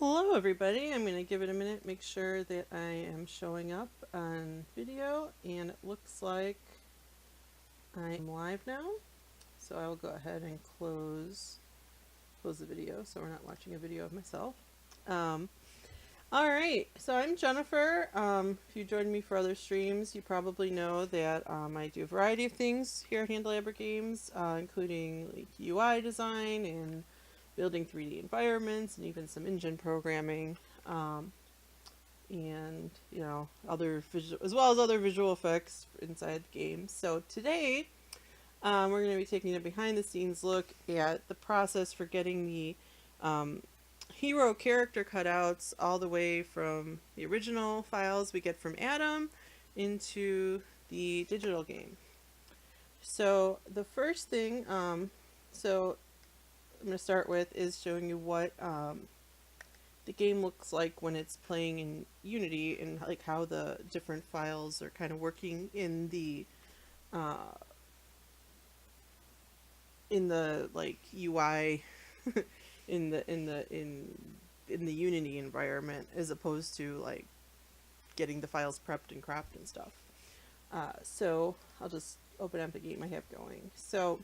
Hello everybody, I'm going to give it a minute, make sure that I am showing up on video, and it looks like I am live now. So I will go ahead and close the video so we're not watching a video of myself. Alright, so I'm Jennifer. If you joined me for other streams, you probably know that I do a variety of things here at Handelabra Games, including like UI design and building 3D environments and even some engine programming, and you know, other visual as well as other visual effects inside the game. So today we're going to be taking a behind the scenes look at the process for getting the hero character cutouts all the way from the original files we get from Adam into the digital game. So the first thing, so I'm going to start with is showing you what the game looks like when it's playing in Unity, and like how the different files are kind of working in the like UI in the Unity environment, as opposed to like getting the files prepped and cropped and stuff. So I'll just open up the game I have going. So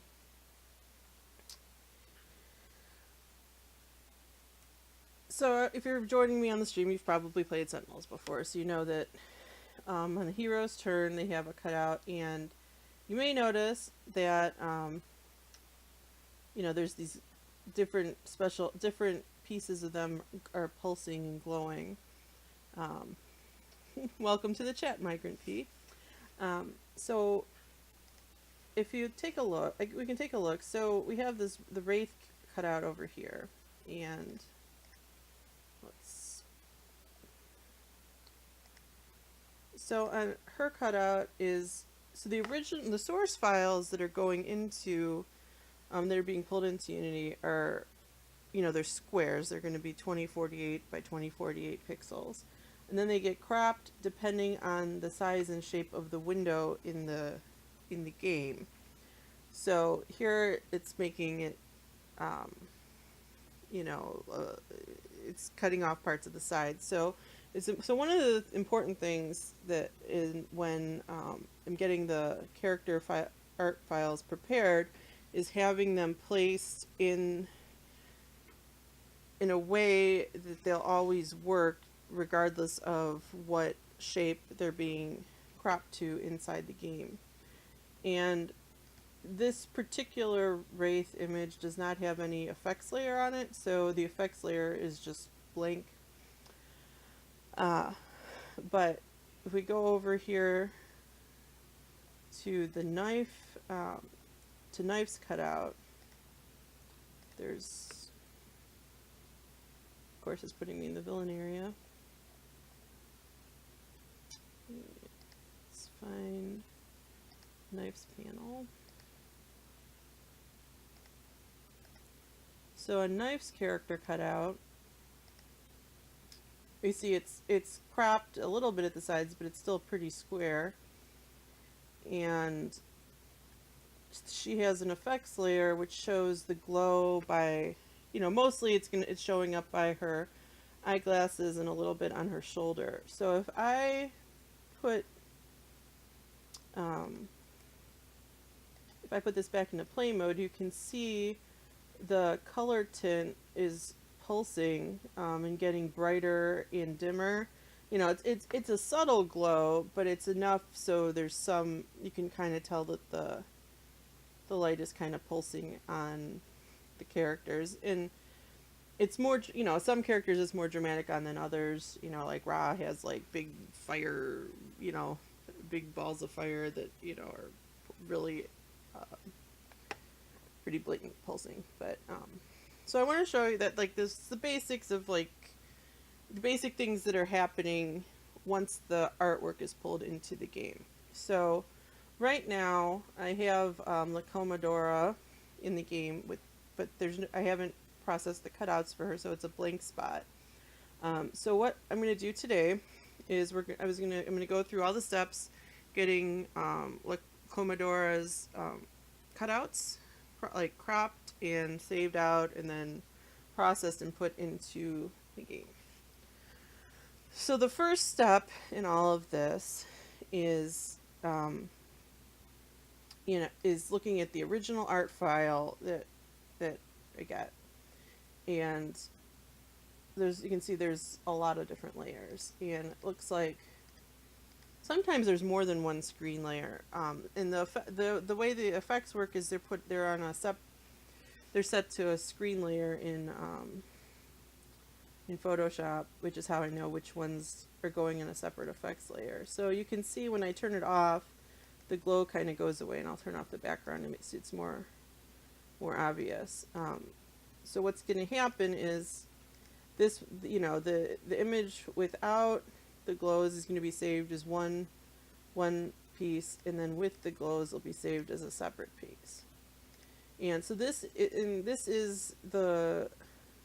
if you're joining me on the stream, you've probably played Sentinels before, so you know that on the hero's turn they have a cutout, and you may notice that you know, there's these different pieces of them are pulsing and glowing. Welcome to the chat, Migrant P. So if you take a look, we can take a look. So we have the Wraith cutout over here, and so on her cutout is, so the source files that are going into that are being pulled into Unity are, you know, they're squares. They're going to be 2048 by 2048 pixels, and then they get cropped depending on the size and shape of the window in the game. So here it's making it, you know, it's cutting off parts of the side. So one of the important things that is when I'm getting the character art files prepared is having them placed in a way that they'll always work regardless of what shape they're being cropped to inside the game. And this particular Wraith image does not have any effects layer on it, so the effects layer is just blank. But if we go over here to the knife, to knife's cutout, there's, of course, it's putting me in the villain area. Let's find knife's panel. So a knife's character cutout, you see it's cropped a little bit at the sides, but it's still pretty square. And she has an effects layer which shows the glow by, you know, mostly it's showing up by her eyeglasses and a little bit on her shoulder. So if I put this back into play mode, you can see the color tint is pulsing and getting brighter and dimmer. You know, it's a subtle glow, but it's enough so there's some, you can kind of tell that the light is kind of pulsing on the characters. And it's more, you know, some characters it's more dramatic on than others. You know, like Ra has like big fire, you know, big balls of fire that, you know, are really pretty blatant pulsing. But so I want to show you that, like, this, the basics of like the basic things that are happening once the artwork is pulled into the game. So right now I have La Commodora in the game but I haven't processed the cutouts for her, so it's a blank spot. So what I'm going to do today is I'm going to go through all the steps getting La Commodora's cutouts like cropped and saved out, and then processed and put into the game. So the first step in all of this is, is looking at the original art file that I got, and you can see there's a lot of different layers, and it looks like sometimes there's more than one screen layer. And the way the effects work is they're set to a screen layer in Photoshop, which is how I know which ones are going in a separate effects layer. So you can see when I turn it off, the glow kind of goes away, and I'll turn off the background and it's more obvious. So what's going to happen is this, the image without the glows is going to be saved as one piece, and then with the glows it'll be saved as a separate piece. And so this is the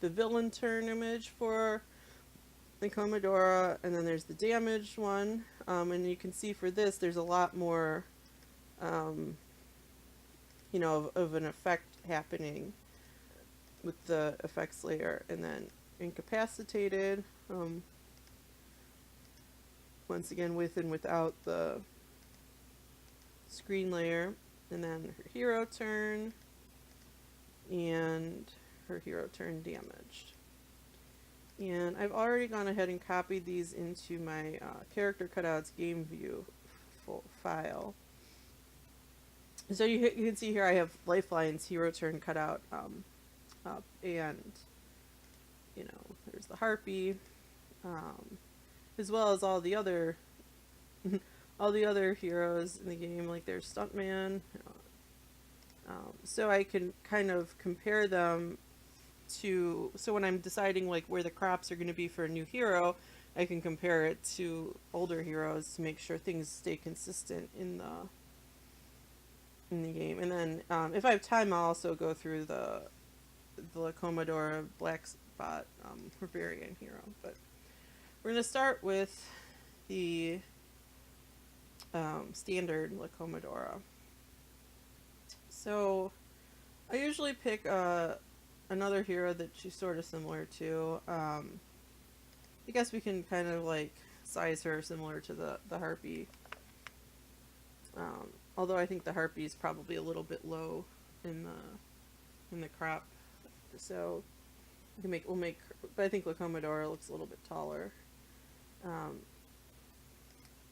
villain turn image for the Commodore, and then there's the damaged one, and you can see for this there's a lot more of an effect happening with the effects layer. And then incapacitated, once again with and without the screen layer, and then her hero turn and her hero turn damaged. And I've already gone ahead and copied these into my character cutouts game view file. So you can see here I have Lifeline's hero turn cutout up, and there's the harpy, as well as all the other heroes in the game, like there's Stuntman. So I can kind of compare them to, so when I'm deciding like where the crops are going to be for a new hero, I can compare it to older heroes to make sure things stay consistent in the game. And then if I have time, I'll also go through the Commodore Black Spot Barbarian hero. But we're going to start with the standard La Commodore. So I usually pick another hero that she's sort of similar to. I guess we can kind of like size her similar to the harpy. Although I think the harpy is probably a little bit low in the crop. So we'll make, but I think La Commodore looks a little bit taller.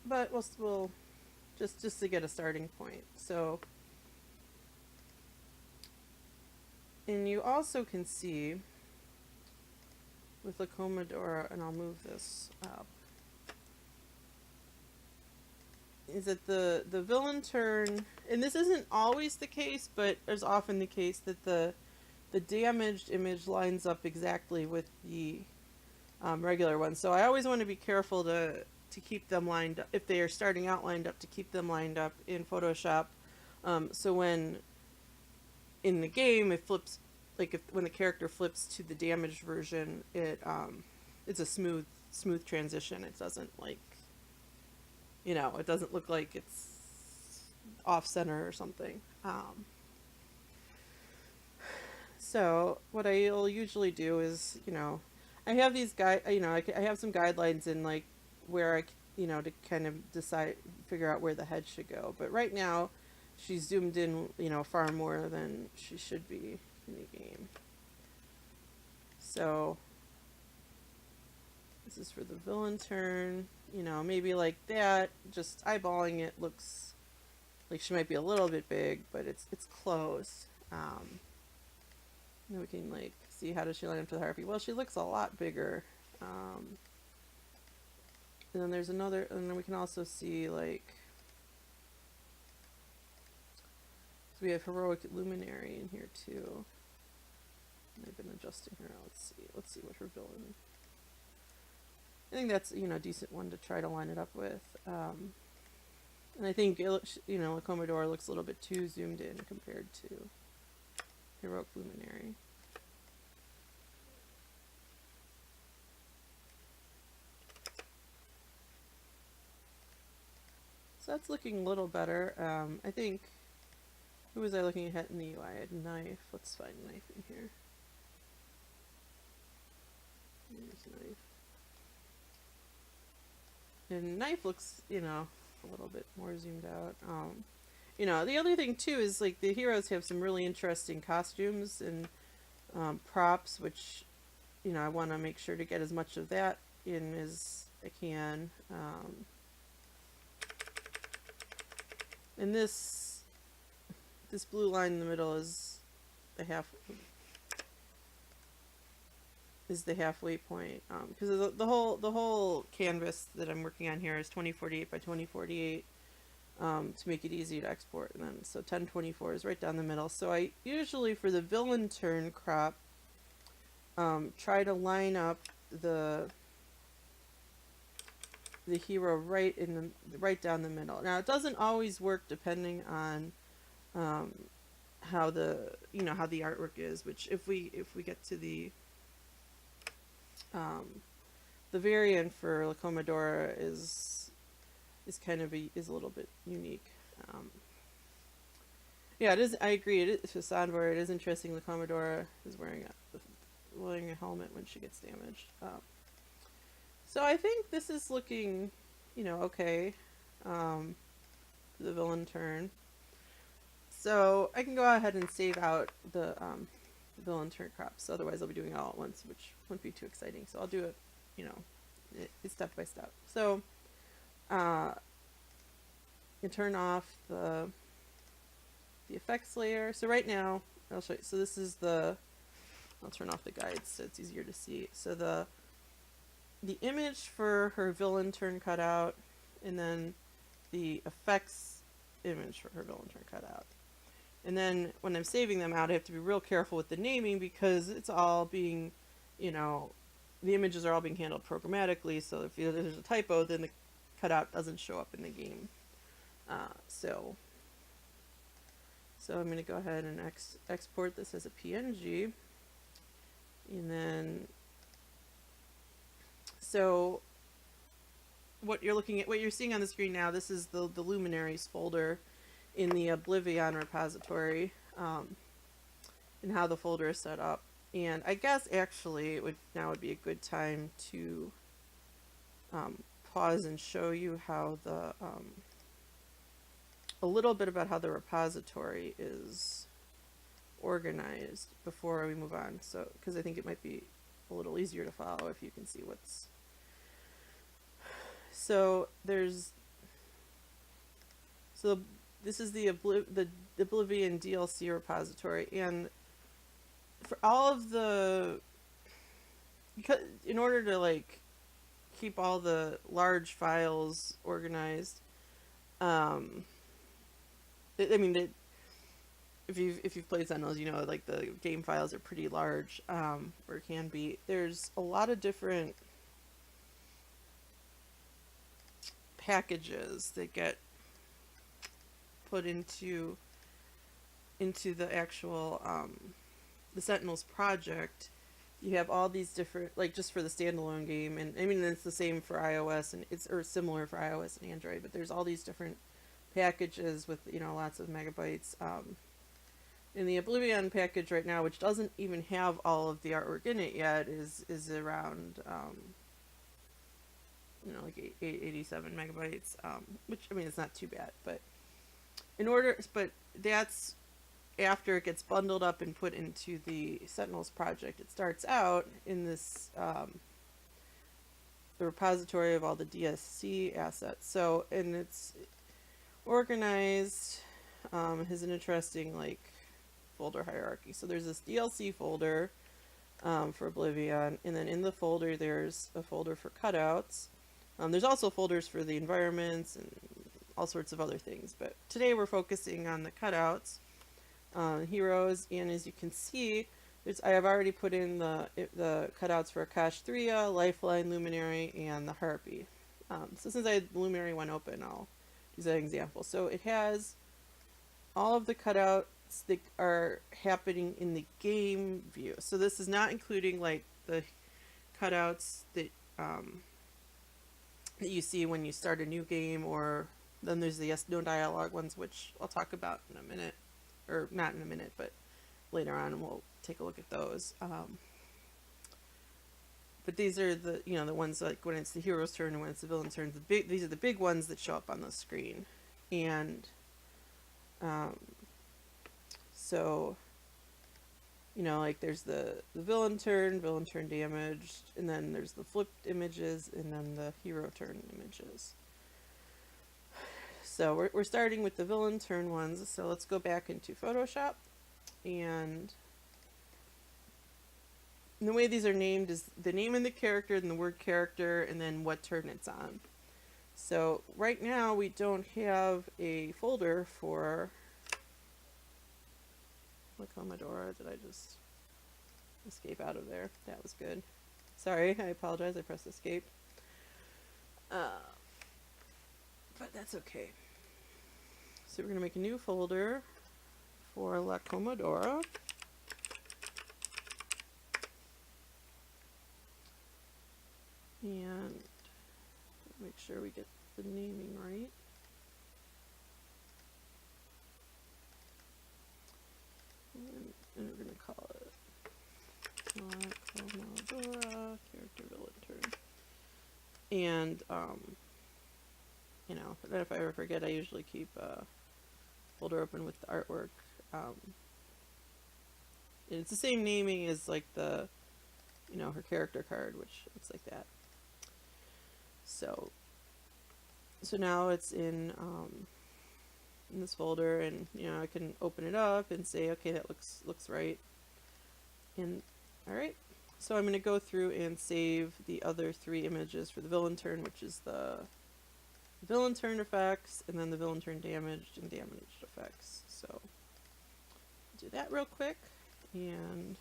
But we'll just to get a starting point. So, and you also can see with La Commodore, and I'll move this up, is that the villain turn, and this isn't always the case, but there's often the case that the damaged image lines up exactly with the regular one. So I always want to be careful to keep them lined up, if they are starting out lined up, to keep them lined up in Photoshop. So when in the game it flips, like when the character flips to the damaged version, it's a smooth transition. It doesn't like, it doesn't look like it's off center or something. So what I'll usually do is, I have these I have some guidelines in like where to kind of figure out where the head should go. But right now, she's zoomed in, far more than she should be in the game. So this is for the villain turn. Maybe like that, just eyeballing it looks like she might be a little bit big, but it's close. Then we can like see, how does she line up to the harpy? Well, she looks a lot bigger. And then there's another, and then we can also see like, so we have Heroic Luminary in here too. I've been adjusting her. Let's see what her villain. I think that's a decent one to try to line it up with. And I think La Commodore looks a little bit too zoomed in compared to Heroic Luminary. So that's looking a little better. I think, who was I looking at in the UI? I had knife. Let's find knife in here. Here's Knife. And Knife looks, you know, a little bit more zoomed out. You know, the other thing too is like the heroes have some really interesting costumes and props, which, you know, I want to make sure to get as much of that in as I can. And this blue line in the middle is the halfway point, because the whole canvas that I'm working on here is 2048 by 2048, to make it easy to export. And then so 1024 is right down the middle. So I usually, for the villain turn crop, try to line up the hero right down the middle. Now it doesn't always work depending on how the artwork is, which if we get to the variant for La Commodora is kind of a little bit unique. Yeah, it is. I agree. It is for Sandvor. It is interesting. La Commodora is wearing a helmet when she gets damaged. So I think this is looking, you know, okay. The villain turn. So I can go ahead and save out the villain turn crops. Otherwise, I'll be doing it all at once, which wouldn't be too exciting. So I'll do it, you know, step by step. So you turn off the effects layer. So right now, I'll show you. So this is I'll turn off the guides so it's easier to see. So the image for her villain turn cutout, and then the effects image for her villain turn cutout. And then when I'm saving them out, I have to be real careful with the naming because it's all being, you know, the images are all being handled programmatically. So if there's a typo, then the cutout doesn't show up in the game. So I'm going to go ahead and export this as a PNG. And then, so what you're seeing on the screen now, this is the Luminaries folder in the Oblivion repository, and how the folder is set up. And I guess actually now would be a good time to pause and show you how a little bit about how the repository is organized before we move on. So, because I think it might be a little easier to follow if you can see what's. So this is the Oblivion DLC repository, and for all of in order to like keep all the large files organized, if you've played Sentinels, you know, like the game files are pretty large, or can be. There's a lot of different packages that get put into the actual the Sentinels project. You have all these different, like, just for the standalone game, and I mean it's the same for iOS, and or similar for iOS and Android, but there's all these different packages with, you know, lots of megabytes. In the Oblivion package right now, which doesn't even have all of the artwork in it yet, is around you know, like 87 megabytes, which, I mean, it's not too bad, but that's after it gets bundled up and put into the Sentinels project. It starts out in this the repository of all the DSC assets. So, and it's organized, has an interesting like folder hierarchy. So there's this DLC folder for Oblivion, and then in the folder there's a folder for cutouts. There's also folders for the environments and all sorts of other things, but today we're focusing on the cutouts, heroes, and as you can see, I have already put in the cutouts for Akash 3, Lifeline, Luminary, and the Harpy. So since I had the Luminary one open, I'll use that example. So it has all of the cutouts that are happening in the game view. So this is not including like the cutouts that that you see when you start a new game, or then there's the yes no dialogue ones, which I'll talk about in a minute, or not in a minute, but later on we'll take a look at those. But these are the, the ones like when it's the hero's turn and when it's the villain's turn. These are the big ones that show up on the screen, and um, so like there's the villain turn damaged, and then there's the flipped images, and then the hero turn images. So we're starting with the villain turn ones. So let's go back into Photoshop, and the way these are named is the name of the character and the word character, and then what turn it's on. So right now we don't have a folder for Commodore. Did I just escape out of there? That was good. Sorry, I apologize. I pressed escape. But that's okay. So we're going to make a new folder for La Commodora. And make sure we get the naming right. And we're going to call it Commodora character villain turn. And, if I ever forget, I usually keep a folder open with the artwork. And it's the same naming as like the, her character card, which looks like that. So now it's in this folder, and I can open it up and say, okay, that looks right. And all right, so I'm going to go through and save the other 3 images for the villain turn, which is the villain turn effects, and then the villain turn damaged and damaged effects. So do that real quick, and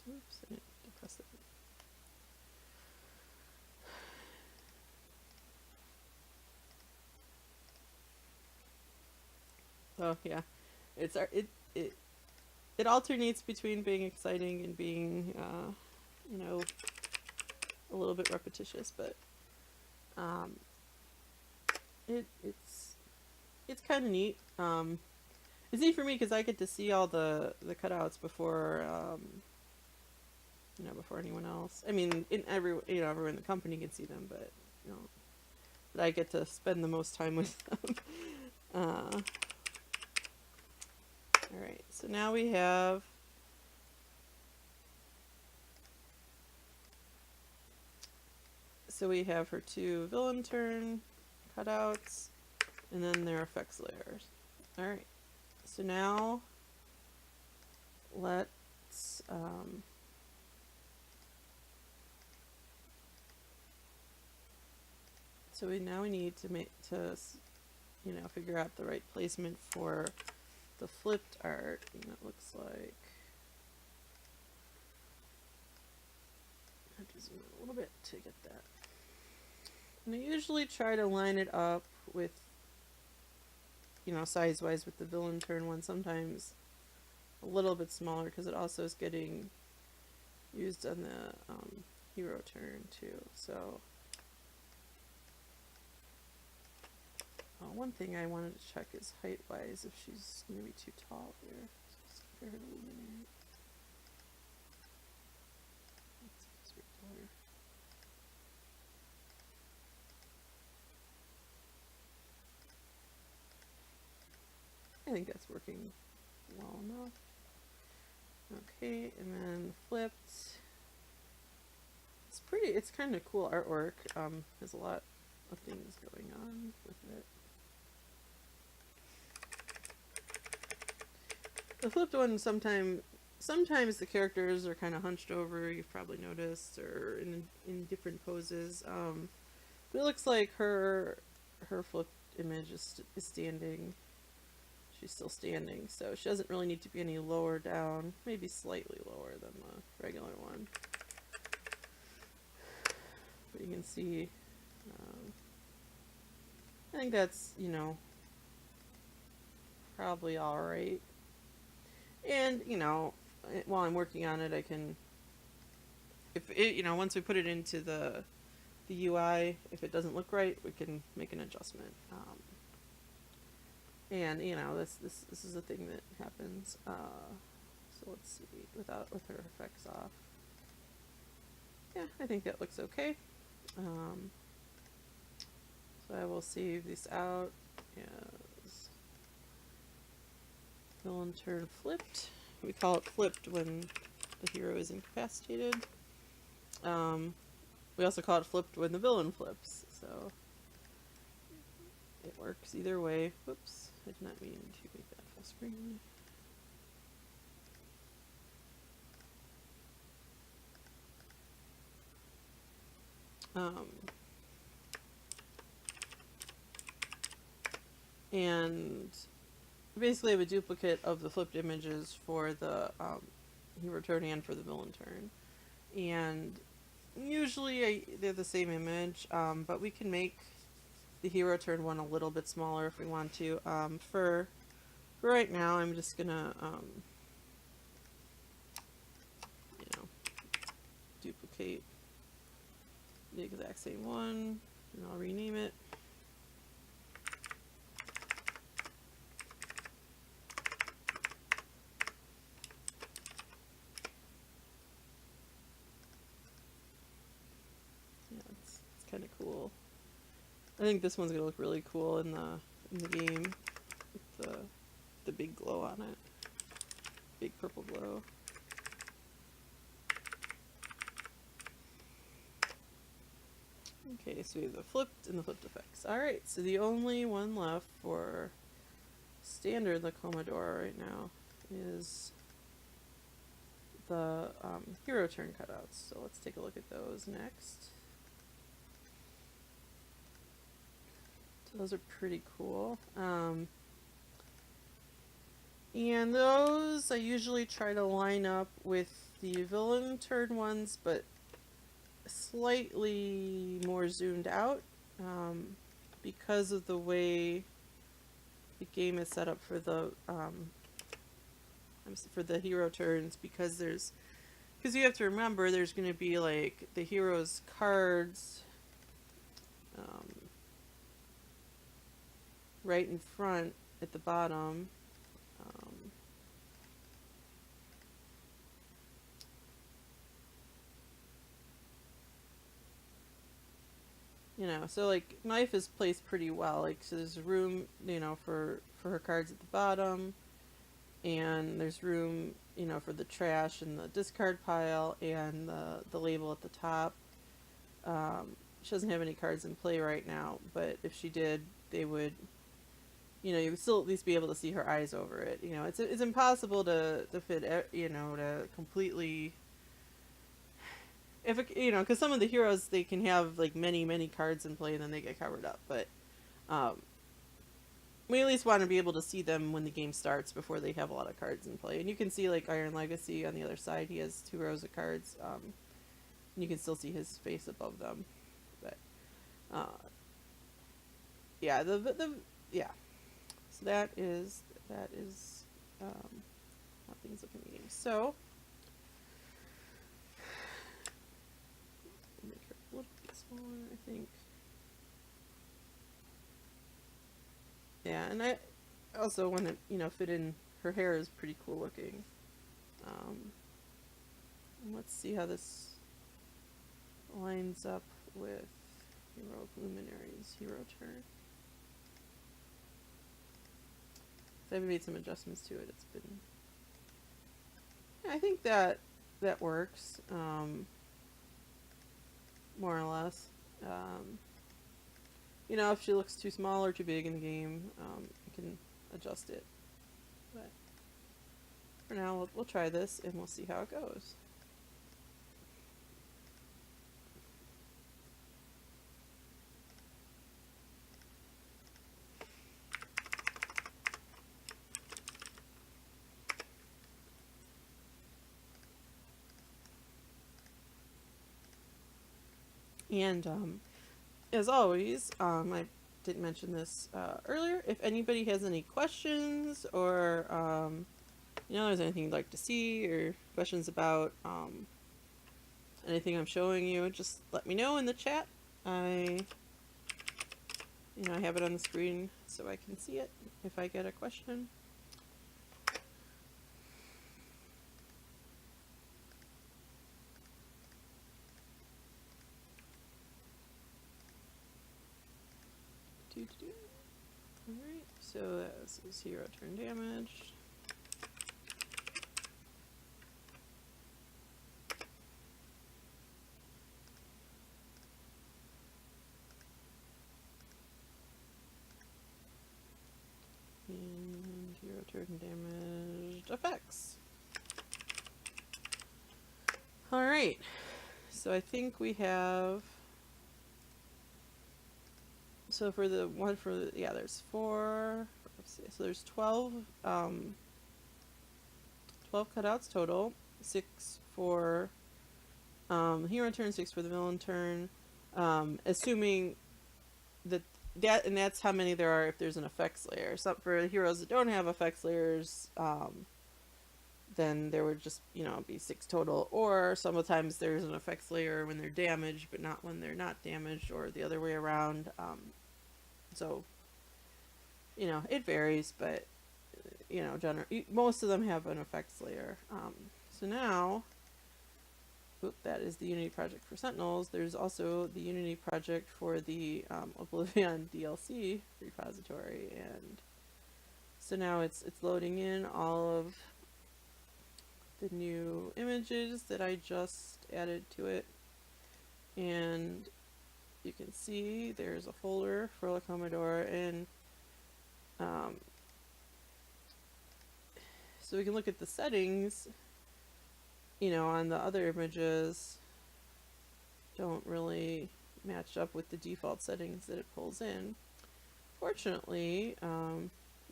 oops, I didn't press it. So yeah, it alternates between being exciting and being a little bit repetitious, but it's kind of neat. It's neat for me because I get to see all the cutouts before before anyone else. I mean, everyone in the company can see them, but but I get to spend the most time with them. Alright, so now we have her 2 villain turn cutouts, and then their effects layers. Alright, so now let's we need to figure out the right placement for the flipped art, and it looks like I have to zoom in a little bit to get that. And I usually try to line it up with, size wise with the villain turn one, sometimes a little bit smaller because it also is getting used on the hero turn too. So one thing I wanted to check is height wise, if she's going to be too tall here. So let's compare her to Luminary. Let's be taller. I think that's working well enough. Okay, and then flipped. It's kind of cool artwork. There's a lot of things going on with it. The flipped one, sometimes the characters are kind of hunched over, you've probably noticed, or in different poses. But it looks like her flipped image is standing. She's still standing, so she doesn't really need to be any lower down, maybe slightly lower than the regular one. But you can see, I think that's, probably alright. And, while I'm working on it, I can, once we put it into the the UI. If it doesn't look right, we can make an adjustment. And you know, this is a thing that happens. So let's see, with her effects off. Yeah, I think that looks okay. So I will save this out as villain turn flipped. We call it flipped when the hero is incapacitated. We also call it flipped when the villain flips, so it works either way. Whoops, I did not mean to make that full screen. And basically I have a duplicate of the flipped images for the hero turn and for the villain turn. And usually they're the same image, but we can make the hero turn one a little bit smaller if we want to. For right now, I'm just gonna you know, duplicate the exact same one, and I'll rename it. Yeah, it's kind of cool. I think this one's gonna look really cool in the game with the big glow on it, big purple glow. Okay, so we have the flipped and the flipped effects. Alright, so the only one left for standard the Commodore right now is the hero turn cutouts. So let's take a look at those next. So those are pretty cool. And those I usually try to line up with the villain turn ones, but slightly more zoomed out because of the way the game is set up for the hero turns, because you have to remember there's going to be like the hero's cards right in front at the bottom. You know, so like knife is placed pretty well. Like, so there's room, you know, for her cards at the bottom, and there's room, you know, for the trash and the discard pile and the label at the top. She doesn't have any cards in play right now, but if she did, they would, you know, you would still at least be able to see her eyes over it. You know, it's impossible to fit, you know, to completely. If it, you know, because some of the heroes, they can have like many cards in play and then they get covered up, but we at least want to be able to see them when the game starts before they have a lot of cards in play. And you can see like Iron Legacy on the other side, he has 2 rows of cards, and you can still see his face above them. But yeah, yeah. So that is how things look in the game. So make her a little bit smaller, I think. Yeah, and I also want to, you know, fit in, her hair is pretty cool looking. Let's see how this lines up with Heroic Luminaries hero turn. So I've made some adjustments to it. It's been, yeah, I think that works, more or less. You know, if she looks too small or too big in the game, you can adjust it. But for now, we'll try this and we'll see how it goes. And as always, I didn't mention this earlier. If anybody has any questions or you know, there's anything you'd like to see or questions about anything I'm showing you, just let me know in the chat. I have it on the screen so I can see it if I get a question. Alright, so this is hero turn damage. And hero turn damaged effects. Alright, so I think we have... So for the one for the, yeah, there's 4, let's see, so there's 12 cutouts total, 6 for hero turn, 6 for the villain turn, assuming that and that's how many there are if there's an effects layer. So for the heroes that don't have effects layers, then there would just, be 6 total, or sometimes there's an effects layer when they're damaged but not when they're not damaged, or the other way around. So, it varies, but, most of them have an effects layer. So now, that is the Unity project for Sentinels. There's also the Unity project for the Oblivion DLC repository, and so now it's loading in all of the new images that I just added to it, and you can see there's a folder for La Commodore, and so we can look at the settings. On the other images don't really match up with the default settings that it pulls in. Fortunately,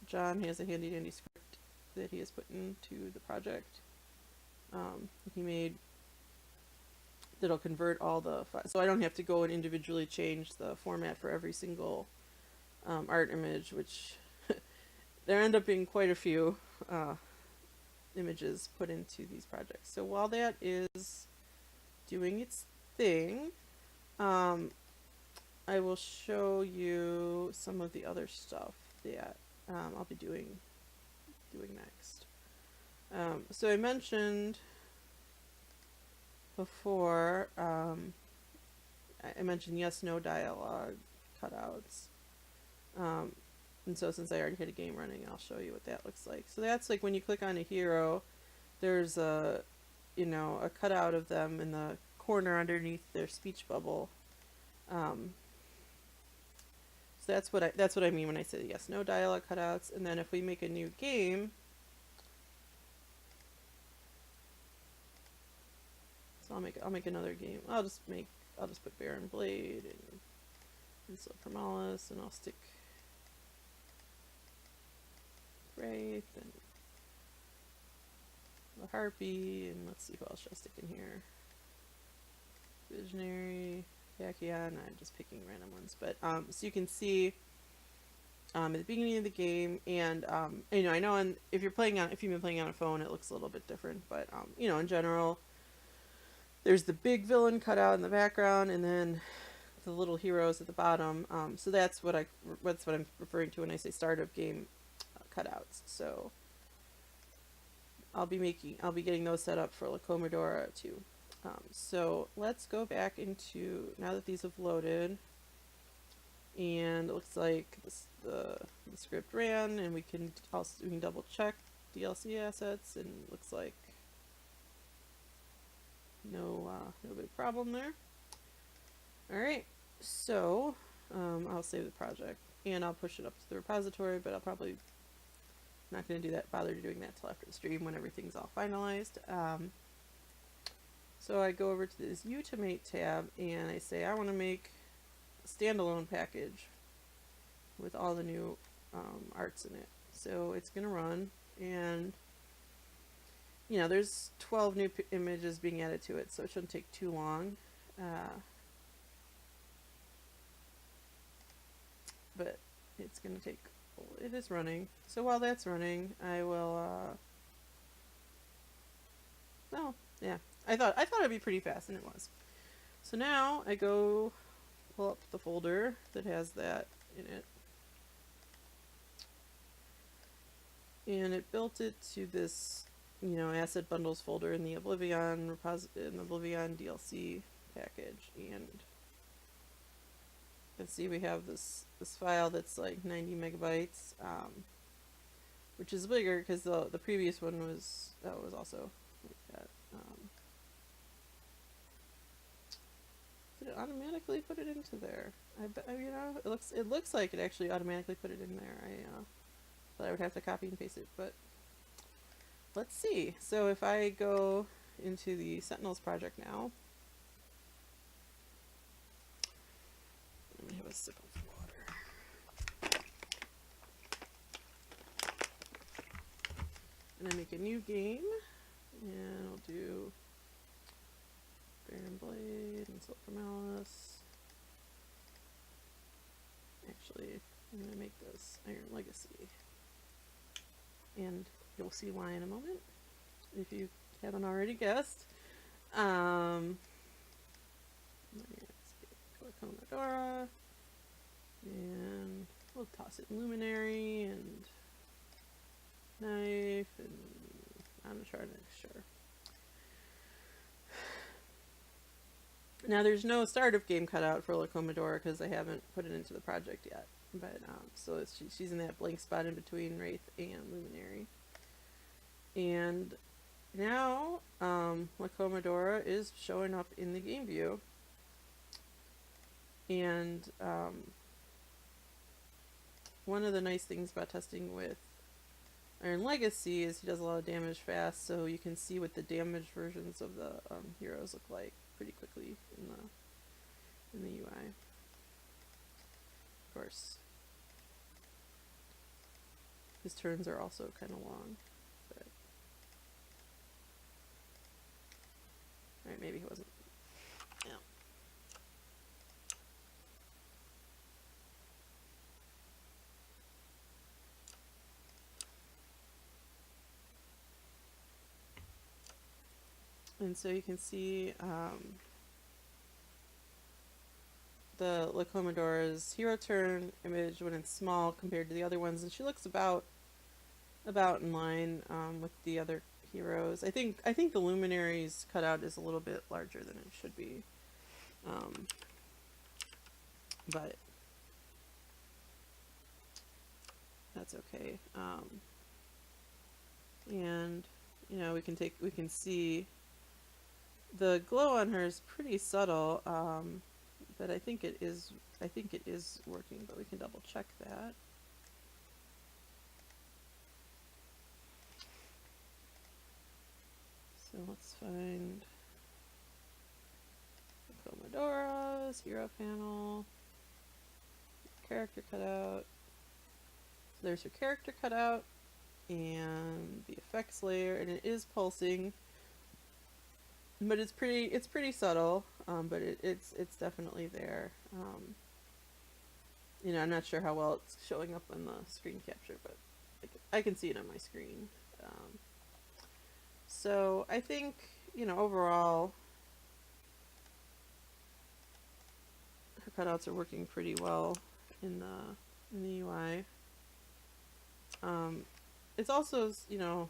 John has a handy dandy script that he has put into the project. He made that'll convert all the files, so I don't have to go and individually change the format for every single art image, which there end up being quite a few images put into these projects. So while that is doing its thing, I will show you some of the other stuff that I'll be doing next. So I mentioned before, I mentioned yes/no dialogue cutouts. And so since I already had a game running, I'll show you what that looks like. So that's like when you click on a hero, there's a cutout of them in the corner underneath their speech bubble. So that's what I mean when I say yes/no dialogue cutouts. And then if we make a new game, so I'll make another game. I'll just put Baron Blade and so Formalis, and I'll stick Wraith and the Harpy, and let's see who else should I stick in here. Visionary, Yakian. I'm just picking random ones, but so you can see at the beginning of the game, and I know if you've been playing on a phone, it looks a little bit different, but in general, there's the big villain cutout in the background, and then the little heroes at the bottom. So that's what I'm referring to when I say start of game cutouts. So I'll be getting those set up for La Commodore too. So let's go back into, now that these have loaded, and it looks like the script ran, and we can double check DLC assets, and it looks like no big problem there. Alright, so I'll save the project and I'll push it up to the repository, but I'll probably not going to bother doing that till after the stream when everything's all finalized. So I go over to this Utimate tab and I say I want to make a standalone package with all the new arts in it. So it's going to run, and there's 12 new images being added to it, so it shouldn't take too long. But it's going to take, it is running. So while that's running, I will, oh, yeah, I thought it'd be pretty fast, and it was. So now I go pull up the folder that has that in it. And it built it to this, asset bundles folder in the Oblivion DLC package. And you can see we have this file that's like 90 megabytes, which is bigger because the previous one was also like that. Did it automatically put it into there? It looks like it actually automatically put it in there. But I would have to copy and paste it, but let's see. So if I go into the Sentinels project now, let me have a sip of water. And I make a new game, and I'll do Baron Blade and Silver Malice. Actually, I'm going to make this Iron Legacy. And you'll see why in a moment, if you haven't already guessed. Let's get Commodora, and we'll toss it in Luminary and Knife, and I'm gonna try to sure. Now there's no start of game cutout for La Commodora because I haven't put it into the project yet. But so she's in that blank spot in between Wraith and Luminary. And now La Commodora is showing up in the game view. And one of the nice things about testing with Iron Legacy is he does a lot of damage fast, so you can see what the damaged versions of the heroes look like pretty quickly in the UI. Of course, his turns are also kind of long, but alright, maybe he wasn't. Yeah. And so you can see the La Commodora's hero turn image when it's small compared to the other ones, and she looks about in line with the other heroes. I think the Luminary's cutout is a little bit larger than it should be, but that's okay. And we can see the glow on her is pretty subtle, but I think it is working, but we can double check that. So let's find Commodora's hero panel, character cutout. So there's her character cutout and the effects layer, and it is pulsing, but it's pretty subtle. But it's definitely there. I'm not sure how well it's showing up on the screen capture, but I can see it on my screen. So I think, overall, her cutouts are working pretty well in the UI. It's also,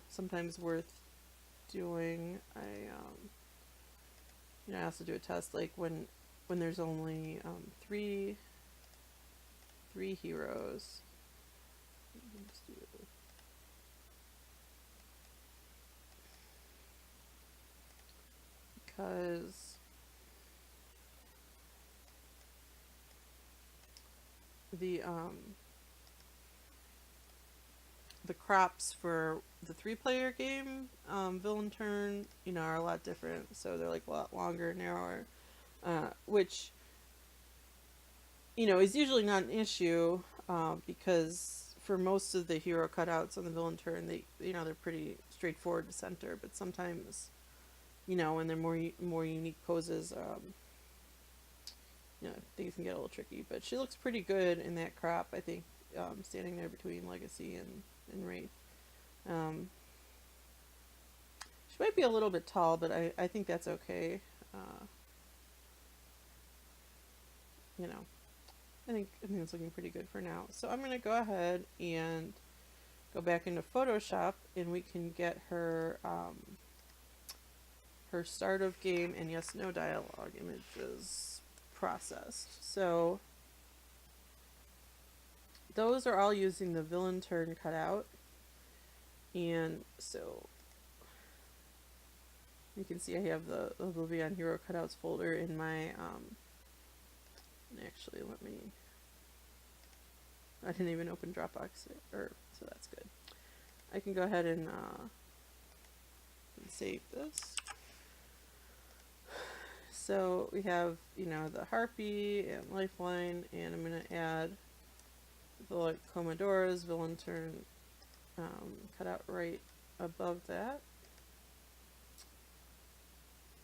sometimes worth doing. I also do a test like when there's only three heroes. Let's do it. Because the crops for the 3-player game villain turn are a lot different, so they're like a lot longer, narrower, which is usually not an issue, because for most of the hero cutouts on the villain turn, they're pretty straightforward to center, but sometimes when they're more unique poses, things can get a little tricky. But she looks pretty good in that crop, I think, standing there between Legacy and Wraith. She might be a little bit tall, but I think that's okay. you know, I think it's looking pretty good for now. So I'm going to go ahead and go back into Photoshop, and we can get her her start of game and yes no dialogue images processed. So those are all using the villain turn cutout, and so you can see I have the Oblivion Hero Cutouts folder in my actually let me, I didn't even open Dropbox, so that's good. I can go ahead and save this. So we have, you know, the Harpy and Lifeline, and I'm going to add the like Comodora's villain turn cutout right above that.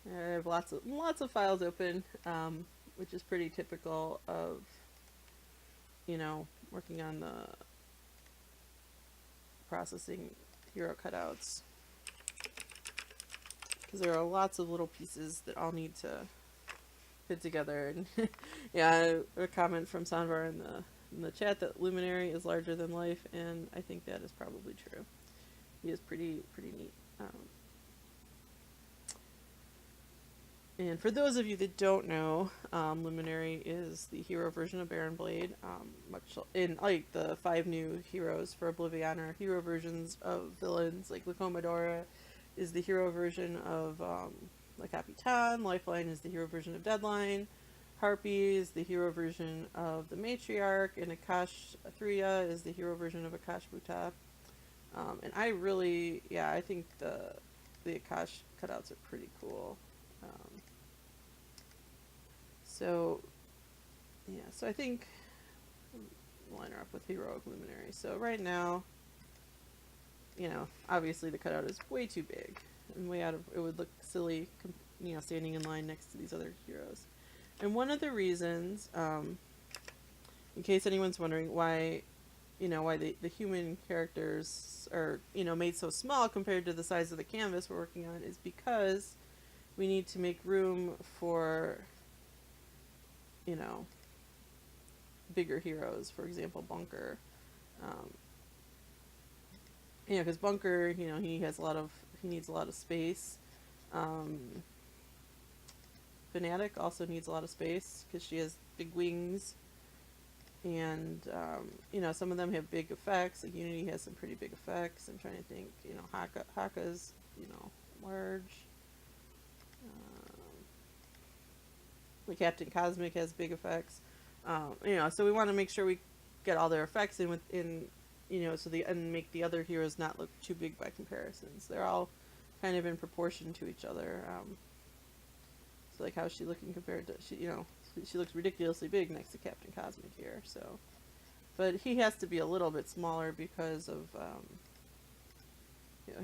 And I have lots of files open, which is pretty typical of, you know, working on the processing hero cutouts, because there are lots of little pieces that all need to fit together. And yeah, a comment from Sanvar in the chat that Luminary is larger than life, and I think that is probably true. He is pretty neat. And for those of you that don't know, Luminary is the hero version of Baron Blade. Much in like the 5 new heroes for Oblivion are hero versions of villains. Like Commodora is the hero version of Le Capitan. Lifeline is the hero version of Deadline. Harpy is the hero version of the Matriarch, and Akash Athria is the hero version of Akash Bhuta. And I really, yeah, I think the Akash cutouts are pretty cool. So, yeah, so I think I'll line her up with Heroic Luminary. So right now, you know, obviously the cutout is way too big and way out of, it would look silly, you know, standing in line next to these other heroes. And one of the reasons, in case anyone's wondering why, you know, why the human characters are, you know, made so small compared to the size of the canvas we're working on, is because we need to make room for, you know, bigger heroes. For example, Bunker. You know, because Bunker, you know, he needs a lot of space. Fanatic also needs a lot of space because she has big wings. And, you know, some of them have big effects. Like Unity has some pretty big effects. I'm trying to think, you know, Haka's, you know, large. The Captain Cosmic has big effects. You know, so we want to make sure we get all their effects in within, you know, so and make the other heroes not look too big by comparisons. They're all kind of in proportion to each other. So like how's she looking compared to, you know, she looks ridiculously big next to Captain Cosmic here. So, but he has to be a little bit smaller because of, you know,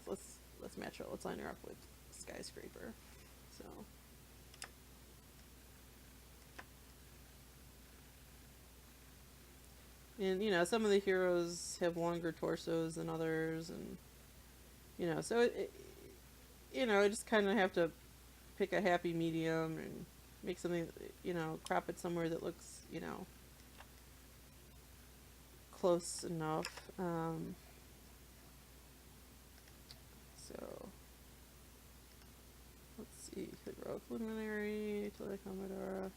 let's match her. Let's line her up with Skyscraper. So. And, you know, some of the heroes have longer torsos than others, and, you know, so, you know, I just kind of have to pick a happy medium and make something, you know, crop it somewhere that looks, you know, close enough. So, let's see, Heroic Luminary, Commodora.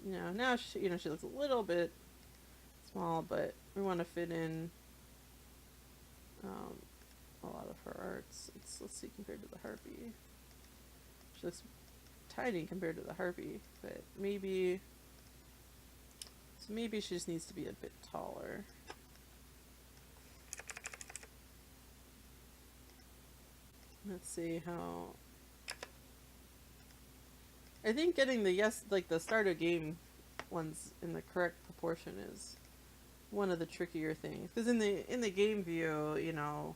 You know, now she, you know, she looks a little bit small, but we want to fit in a lot of her arts. Let's see, compared to the Harpy. She looks tiny compared to the Harpy, but maybe she just needs to be a bit taller. Let's see how. I think getting the starter game ones in the correct proportion is one of the trickier things, because in the game view, you know,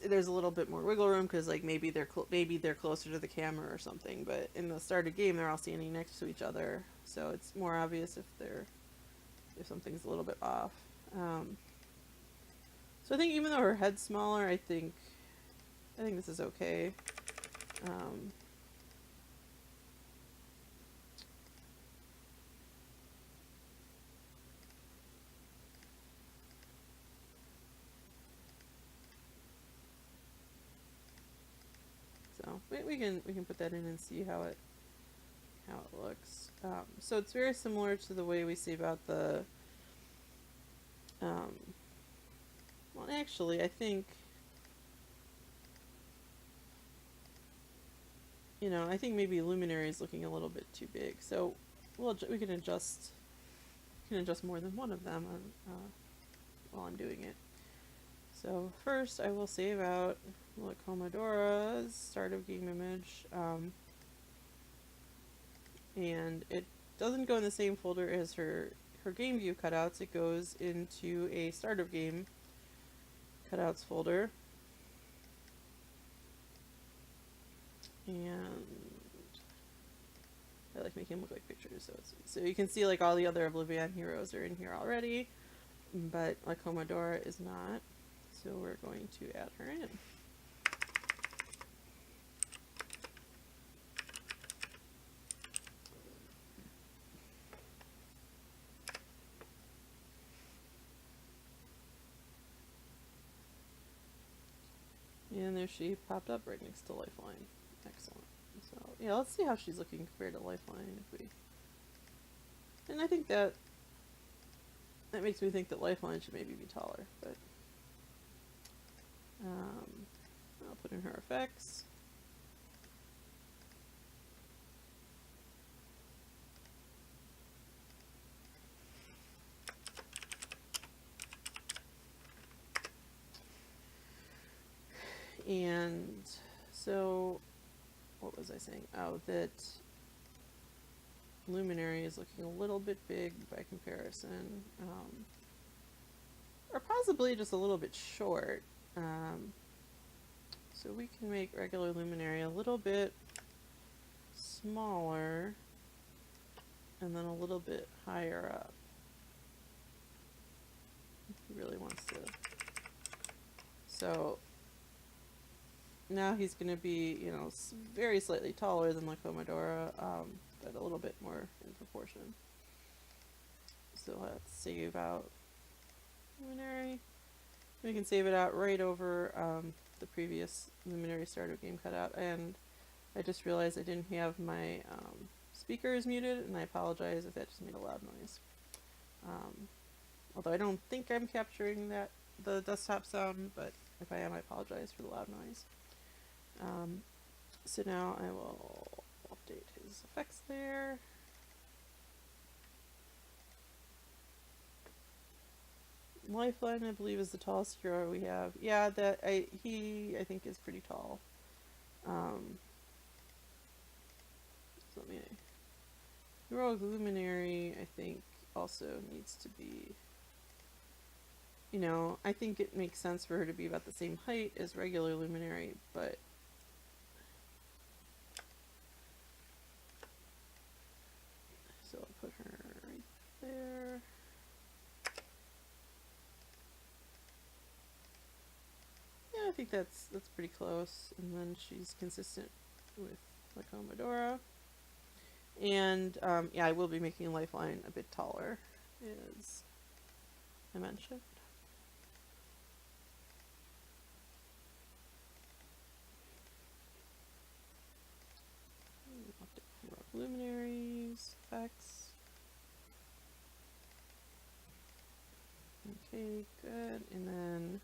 there's a little bit more wiggle room because like maybe they're closer to the camera or something, but in the starter game they're all standing next to each other, so it's more obvious if something's a little bit off. So I think even though her head's smaller, I think this is okay. we can put that in and see how it looks. So it's very similar to the way we save out the. Well, actually, I think. I think maybe Luminary is looking a little bit too big. So we can adjust. More than one of them while I'm doing it. So first, I will save out Comodora's start of game image. And it doesn't go in the same folder as her game view cutouts. It goes into a start of game cutouts folder. And I like making them look like pictures, so you can see like all the other Oblivion heroes are in here already, but like Commodora is not. So we're going to add her in. And there she popped up right next to Lifeline. Excellent. So yeah, let's see how she's looking compared to Lifeline. And I think that makes me think that Lifeline should maybe be taller, but I'll put in her effects. And so, what was I saying? Oh, that Luminary is looking a little bit big by comparison, or possibly just a little bit short. So we can make regular Luminary a little bit smaller, and then a little bit higher up. He really wants to. So now he's going to be, very slightly taller than La Commodora, but a little bit more in proportion. So let's save out Luminary. We can save it out right over the previous Luminary starter game cutout, and I just realized I didn't have my speakers muted, and I apologize if that just made a loud noise. Although I don't think I'm capturing the desktop sound, but if I am, I apologize for the loud noise. So now I will update his effects there. Lifeline, I believe, is the tallest hero we have. Yeah, he I think is pretty tall. So let me. Heroic Luminary, I think, also needs to be. I think it makes sense for her to be about the same height as regular Luminary, but. So I'll put her right there. Yeah, I think that's pretty close, and then she's consistent with La Commodora. And yeah, I will be making Lifeline a bit taller, as I mentioned. Luminaries, effects. Okay, good. And then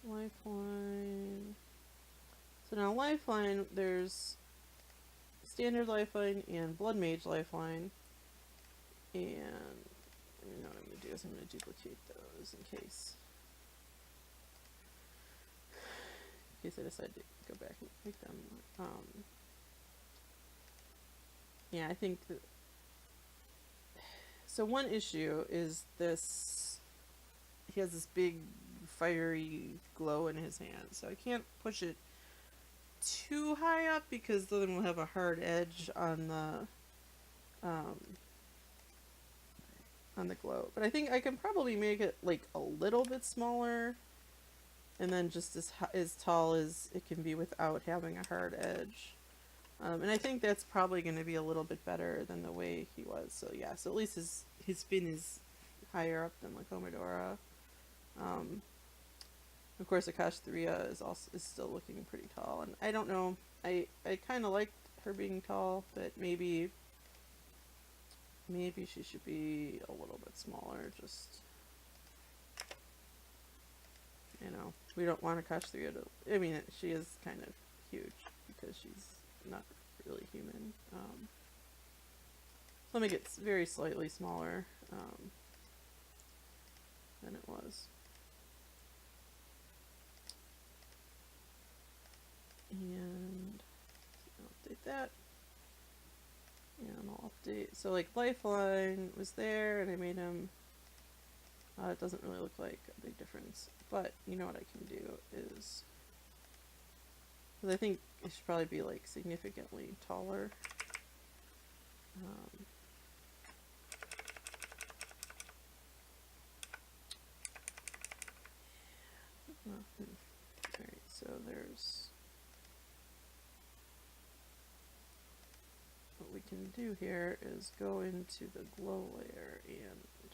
Lifeline. So now Lifeline, there's standard Lifeline and Blood Mage Lifeline. And what I'm going to do is I'm going to duplicate those in case I decide to go back and make them. Yeah, I think that. So one issue is this. He has this big fiery glow in his hand, so I can't push it too high up because then we'll have a hard edge on the glow. But I think I can probably make it like a little bit smaller. And then just as tall as it can be without having a hard edge. And I think that's probably going to be a little bit better than the way he was. So yeah, so at least his fin is higher up than La Commodora. Of course, Akash 3 is still looking pretty tall, and I don't know. I kind of liked her being tall, but maybe she should be a little bit smaller. Just, you know, we don't want Akash 3 to. I mean, she is kind of huge because she's not really human. Let me get very slightly smaller than it was. And I'll update that. And I'll update. So, like, Lifeline was there, and I made him. It doesn't really look like a big difference. But, you know what I can do is. Because I think it should probably be, like, significantly taller. Alright, so there's. What we can do here is go into the glow layer, and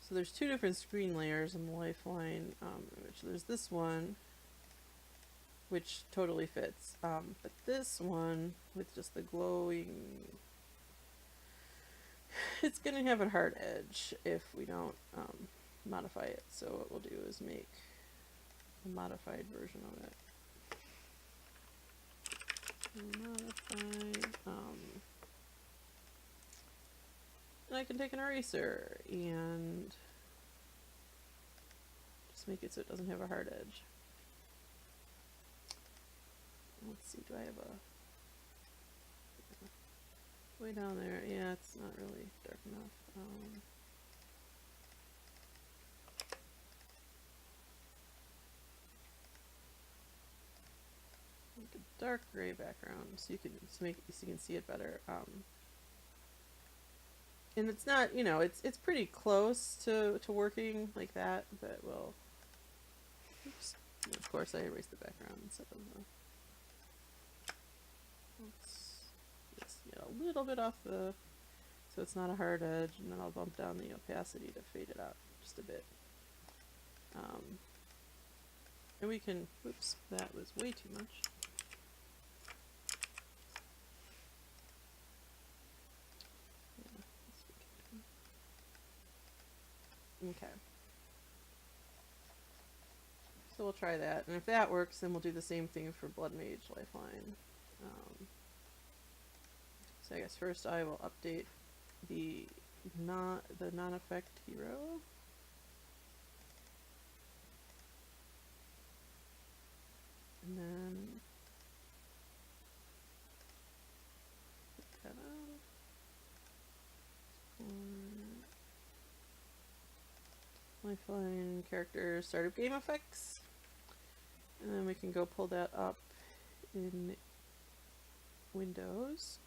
so there's two different screen layers in the Lifeline image. There's this one, which totally fits, but this one with just the glowing, it's gonna have a hard edge if we don't modify it. So what we'll do is make a modified version of it. Modified, and I can take an eraser and just make it so it doesn't have a hard edge. Let's see, do I have a way down there? Yeah, it's not really dark enough. Make a dark gray background so you can see it better. And it's not, you know, it's pretty close to working like that, but we'll. Oops. And of course, I erased the background instead of the. Let's just get a little bit off the, so it's not a hard edge, and then I'll bump down the opacity to fade it out just a bit. And we can. Oops, that was way too much. Okay. So we'll try that, and if that works, then we'll do the same thing for Blood Mage Lifeline. So I guess first I will update the non-effect hero. And then put that on. Lifeline character startup game effects. And then we can go pull that up in Windows.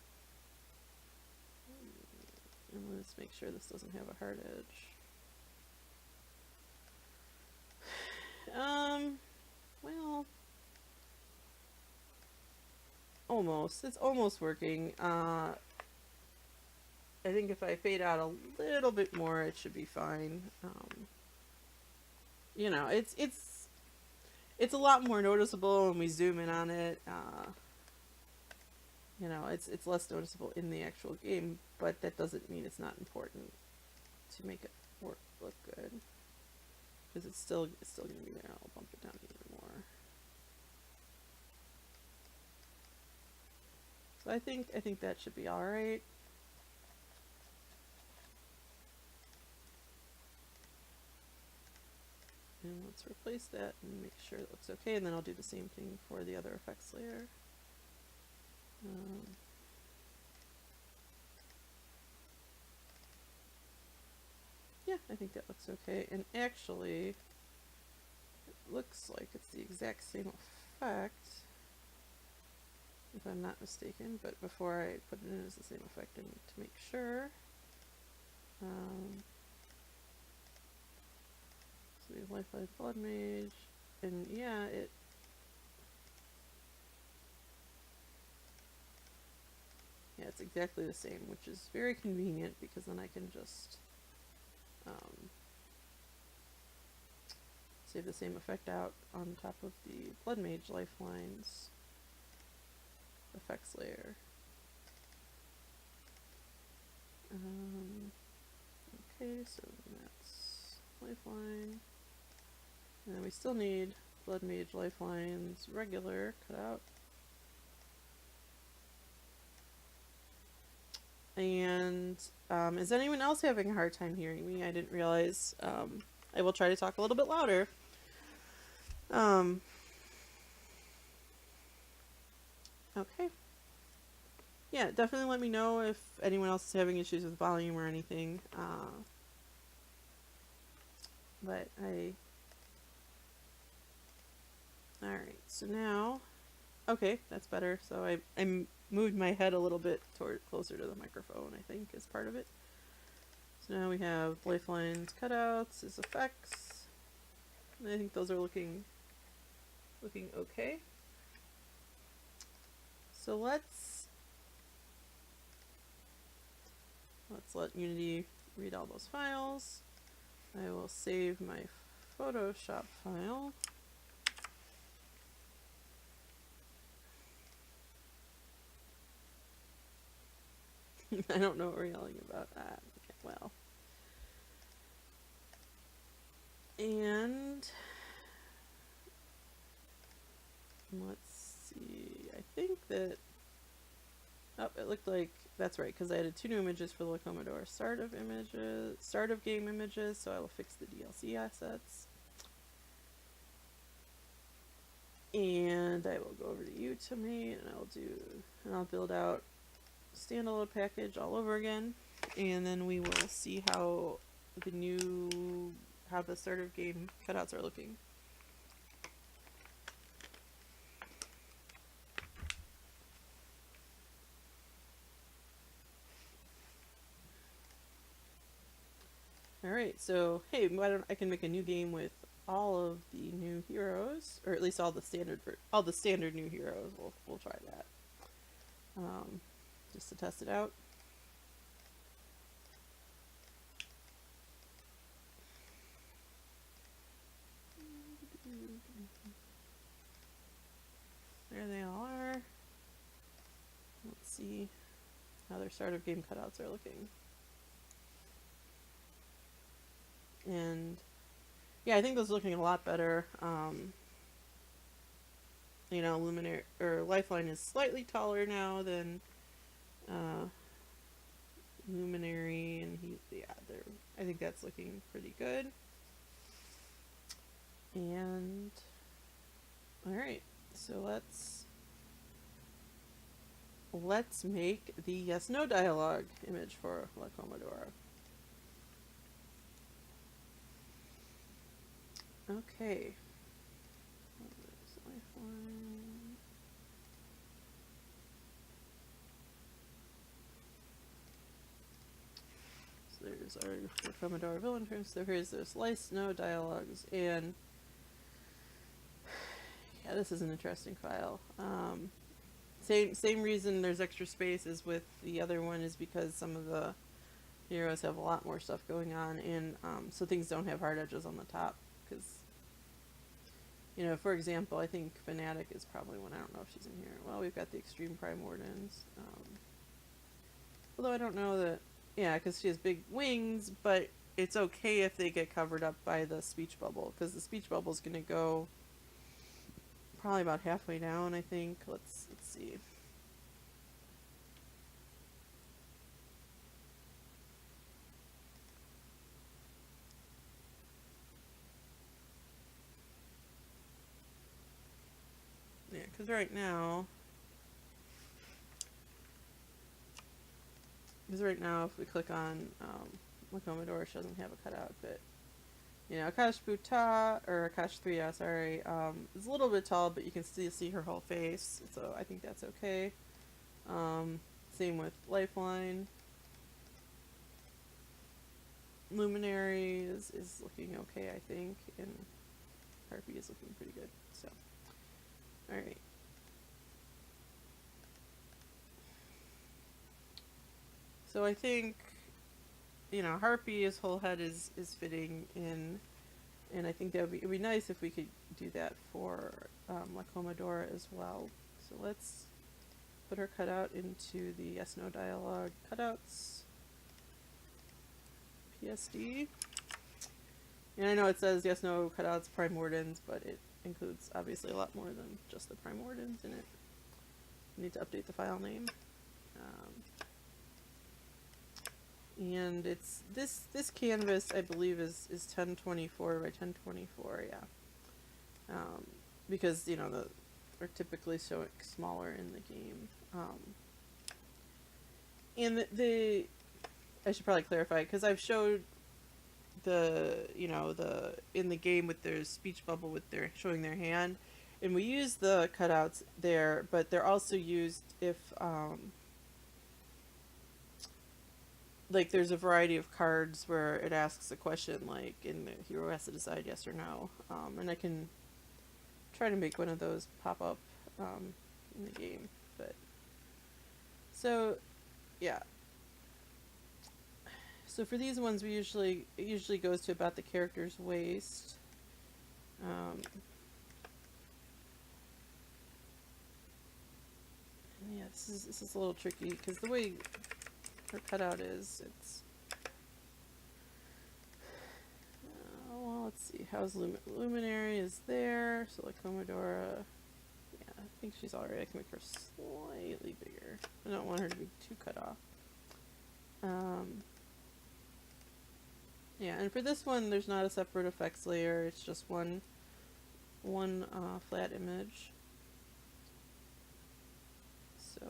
And let's make sure this doesn't have a hard edge. Well, almost. It's almost working. I think if I fade out a little bit more, it should be fine. You know, it's a lot more noticeable when we zoom in on it. You know, it's less noticeable in the actual game, but that doesn't mean it's not important to make it look good. Because it's still going to be there. I'll bump it down even more. So I think that should be all right. And let's replace that and make sure it looks okay, and then I'll do the same thing for the other effects layer. Yeah, I think that looks okay. And actually, it looks like it's the exact same effect, if I'm not mistaken. But before I put it in as the same effect, I need to make sure. So we have Lifeline Blood Mage, and yeah, it's exactly the same, which is very convenient because then I can just save the same effect out on top of the Blood Mage Lifelines effects layer. Okay, so that's Lifeline. And then we still need Blood Mage Lifelines regular cut out. And is anyone else having a hard time hearing me? I didn't realize. I will try to talk a little bit louder. Okay. Yeah, definitely let me know if anyone else is having issues with volume or anything. But alright, so now... Okay, that's better. So I moved my head a little bit closer to the microphone, I think, is part of it. So now we have Lifelines cutouts as effects. And I think those are looking okay. So let's let Unity read all those files. I will save my Photoshop file. I don't know what we're yelling about. Okay, well. And let's see. I think that... Oh, it looked like... That's right, because I added 2 new images for the Commodore. Start of game images, so I will fix the DLC assets. And I will go over to Utomate, and I'll build out standalone package all over again, and then we will see how the start of game cutouts are looking. Alright, so hey, why don't I can make a new game with all of the new heroes, or at least all the standard new heroes. We'll try that. Just to test it out. There they all are. Let's see how their start of game cutouts are looking. And yeah, I think those are looking a lot better. You know, Luminary or Lifeline is slightly taller now than Luminary, and I think that's looking pretty good. And alright, so let's make the yes/no dialogue image for La Commodore. Okay. So there's our Commodore villain terms. So here's this yes/no dialogues, and yeah, this is an interesting file. Same reason there's extra space as with the other one is because some of the heroes have a lot more stuff going on, and so things don't have hard edges on the top. Because, you know, for example, I think Fanatic is probably one. I don't know if she's in here. Well, we've got the Extreme Prime Wardens. Although I don't know that... Yeah, because she has big wings, but it's okay if they get covered up by the speech bubble, because the speech bubble is going to go probably about halfway down, I think. Let's see. Yeah, because right now, if we click on La Commodore, she doesn't have a cutout, but, you know, Akash Buta, or Akash 3, sorry, is a little bit tall, but you can still see her whole face, so I think that's okay. Same with Lifeline. Luminary is looking okay, I think, and Harpy is looking pretty good, so. Alright. So I think, you know, Harpy's whole head is fitting in, And I think that it'd be nice if we could do that for La Commodora as well. So let's put her cutout into the yes no dialogue cutouts PSD. And I know it says yes no cutouts primordins, but it includes obviously a lot more than just the primordins in it. I need to update the file name. And it's this canvas I believe is 1024 by 1024, yeah. Because you know they're typically so smaller in the game. And the I should probably clarify because I've showed the in the game with their speech bubble with their showing their hand, and we use the cutouts there, but they're also used if like there's a variety of cards where it asks a question like and the hero has to decide yes or no, and I can try to make one of those pop up in the game. But so yeah, so for these ones it usually goes to about the character's waist. Yeah, this is a little tricky because the way her cutout is, it's well, let's see, how's Luminary is there, so like Commodora, yeah, I think she's alright. I can make her slightly bigger. I don't want her to be too cut off. Yeah, and for this one, there's not a separate effects layer. It's just one flat image. So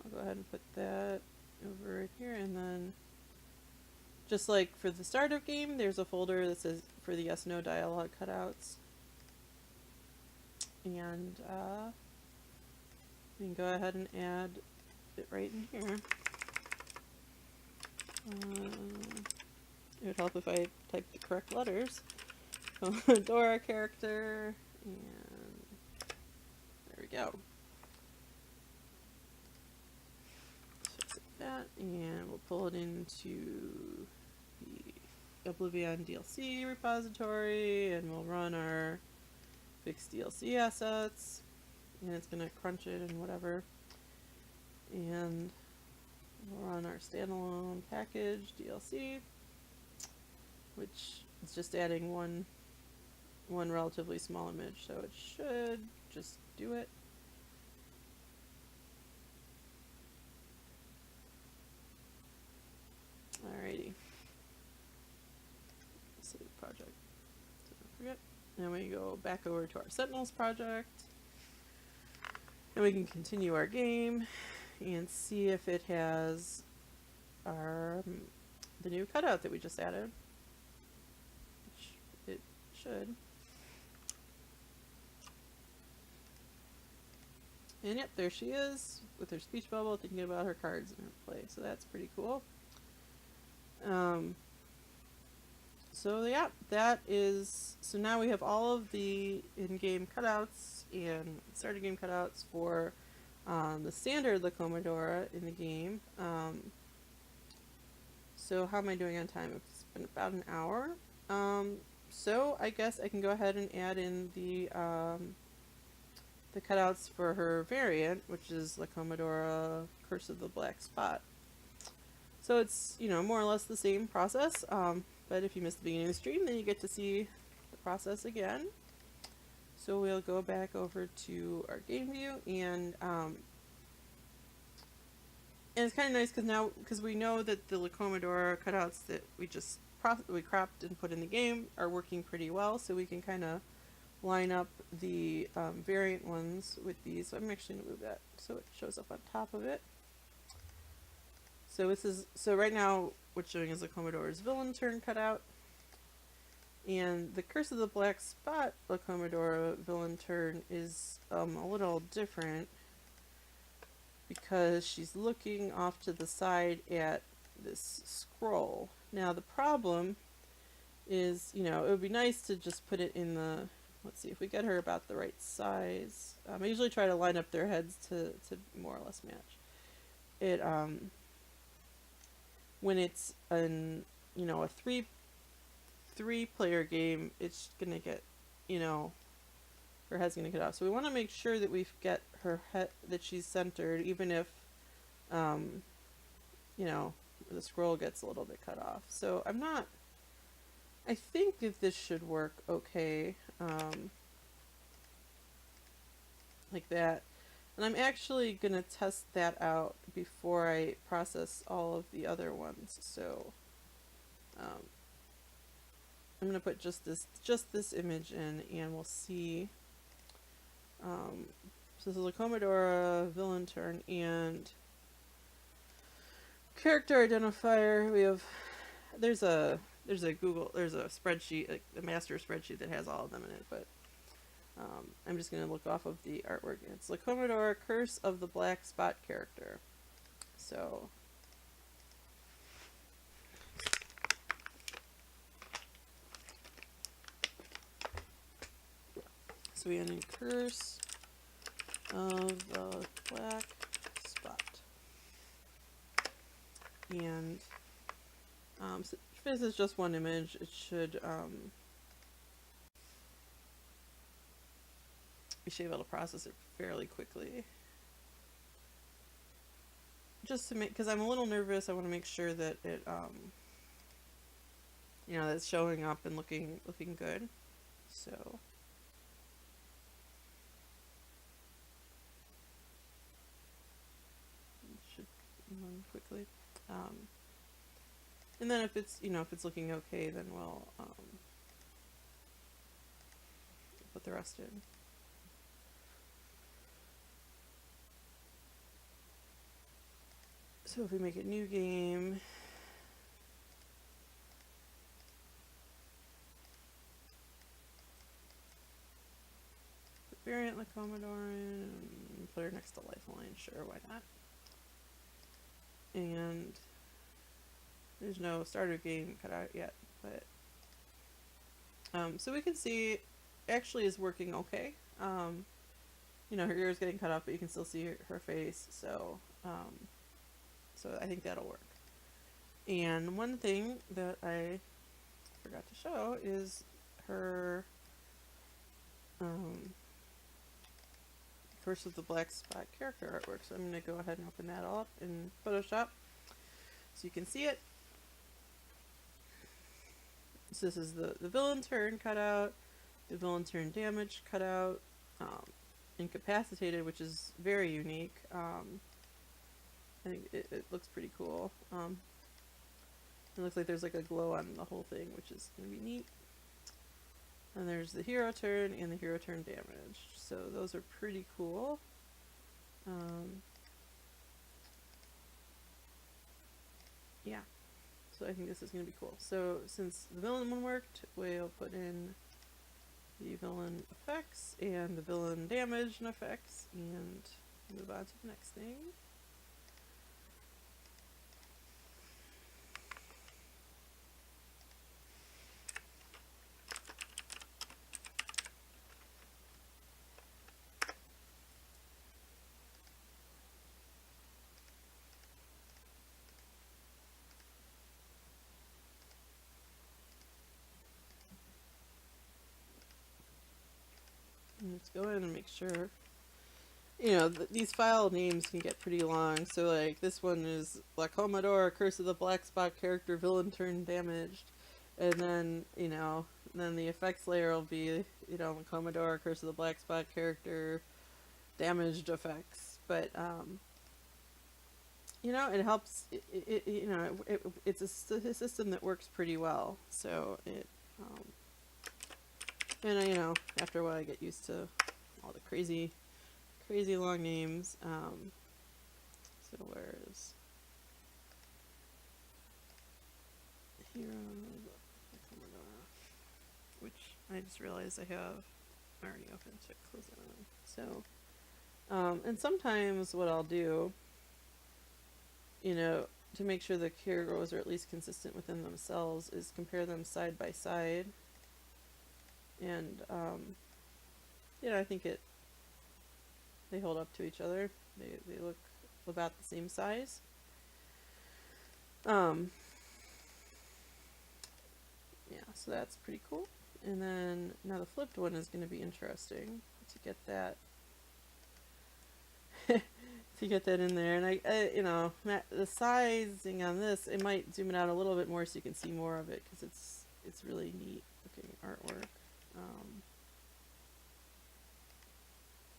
I'll go ahead and put that over here, and then just like for the start of game, there's a folder that says for the yes no dialogue cutouts, and we can go ahead and add it right in here. It would help if I typed the correct letters. Dora character, and there we go. So that, and we'll pull it into the Oblivion DLC repository, and we'll run our fixed DLC assets, and it's going to crunch it and whatever. And we'll run our standalone package DLC, which is just adding one relatively small image, so it should just do it. Alrighty. Save project. So don't forget. Then we go back over to our Sentinels project, and we can continue our game and see if it has the new cutout that we just added. Which it should. And yep, there she is with her speech bubble thinking about her cards in her play. So that's pretty cool. So yeah, that is, so now we have all of the in-game cutouts and starter game cutouts for the standard La Commodora in the game. So how am I doing on time? It's been about an hour. So I guess I can go ahead and add in the cutouts for her variant, which is La Commodora Curse of the Black Spot. So it's, you know, more or less the same process, but if you missed the beginning of the stream, then you get to see the process again. So we'll go back over to our game view, and it's kind of nice because we know that the La Commodora cutouts that we just cropped and put in the game are working pretty well, so we can kind of line up the variant ones with these. So I'm actually going to move that so it shows up on top of it. So so right now what's showing is the Commodore's villain turn cutout, and the Curse of the Black Spot La Commodora villain turn is a little different because she's looking off to the side at this scroll. Now the problem is, you know, it would be nice to just put it in the, let's see if we get her about the right size. I usually try to line up their heads to more or less match. It when it's a 3-player game, it's gonna get, you know, her head's gonna get off. So we want to make sure that we get her head, that she's centered, even if, um, you know, the scroll gets a little bit cut off. So I think that this should work okay, like that. And I'm actually gonna test that out before I process all of the other ones. So, I'm gonna put just this image in, and we'll see. So this is a Commodore, villain turn, and character identifier. We have there's a spreadsheet, like a master spreadsheet that has all of them in it, but I'm just going to look off of the artwork. It's the Commodore Curse of the Black Spot character. So we have a Curse of the Black Spot. And so if this is just one image, it should we should be able to process it fairly quickly. Just to make, because I'm a little nervous, I want to make sure that it you know, that's showing up and looking good. So it should run quickly. And then if it's, you know, if it's looking okay, then we'll put the rest in. So if we make a new game, variant like Commodore, and put her next to Lifeline, sure, why not? And there's no starter game cut out yet, but so we can see actually is working okay. You know, her ear is getting cut off, but you can still see her face, so so I think that'll work. And one thing that I forgot to show is her Curse of the Black Spot character artwork. So I'm going to go ahead and open that all up in Photoshop so you can see it. So this is the villain turn cutout, the villain turn damage cutout, incapacitated, which is very unique. I think it looks pretty cool. It looks like there's like a glow on the whole thing, which is going to be neat. And there's the hero turn and the hero turn damage. So those are pretty cool. Yeah. So I think this is going to be cool. So since the villain one worked, we'll put in the villain effects and the villain damage and effects and move on to the next thing. Let's go in and make sure, you know, these file names can get pretty long. So like this one is La Commodore, Curse of the Black Spot character, villain turn damaged. And then, you know, then the effects layer will be, you know, La Commodore, Curse of the Black Spot character, damaged effects. But, you know, it helps, you know, it's a system that works pretty well. So it, and you know, after a while I get used to all the crazy long names. So where's Hero, which I just realized I have already opened, so close it on. So, and sometimes what I'll do, you know, to make sure the heroes are at least consistent within themselves, is compare them side by side. And, you know, I think they hold up to each other. They look about the same size. Yeah, so that's pretty cool. And then now the flipped one is going to be interesting to get that to get that in there. And you know, the sizing on this, it might zoom it out a little bit more so you can see more of it because it's really neat looking artwork.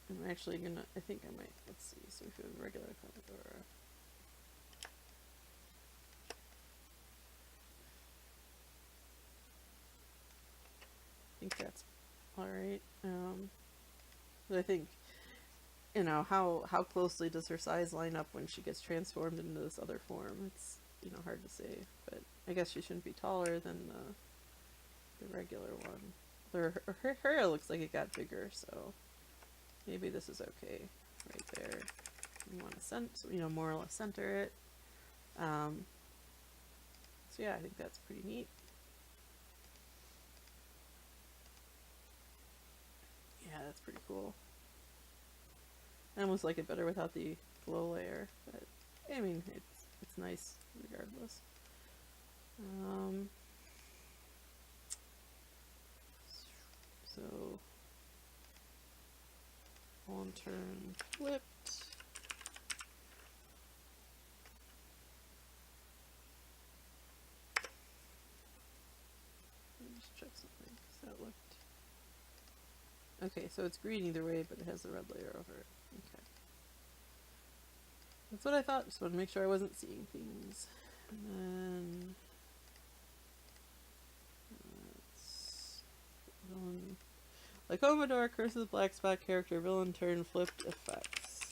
I'm actually gonna. I think I might. Let's see. So if you have a regular Commodore. I think that's all right. But I think, you know, how closely does her size line up when she gets transformed into this other form? It's, you know, hard to say, but I guess she shouldn't be taller than the regular one. Her hair looks like it got bigger, so maybe this is okay right there. You want to more or less center it. So yeah, I think that's pretty neat. Yeah, that's pretty cool. I almost like it better without the glow layer, but I mean, it's nice regardless. So on turn flipped. Let me just check something. That looked okay. So it's green either way, but it has the red layer over it. Okay, that's what I thought. Just want to make sure I wasn't seeing things. And then villain. Like Commodore, Curse of the Black Spot character, villain turn flipped effects.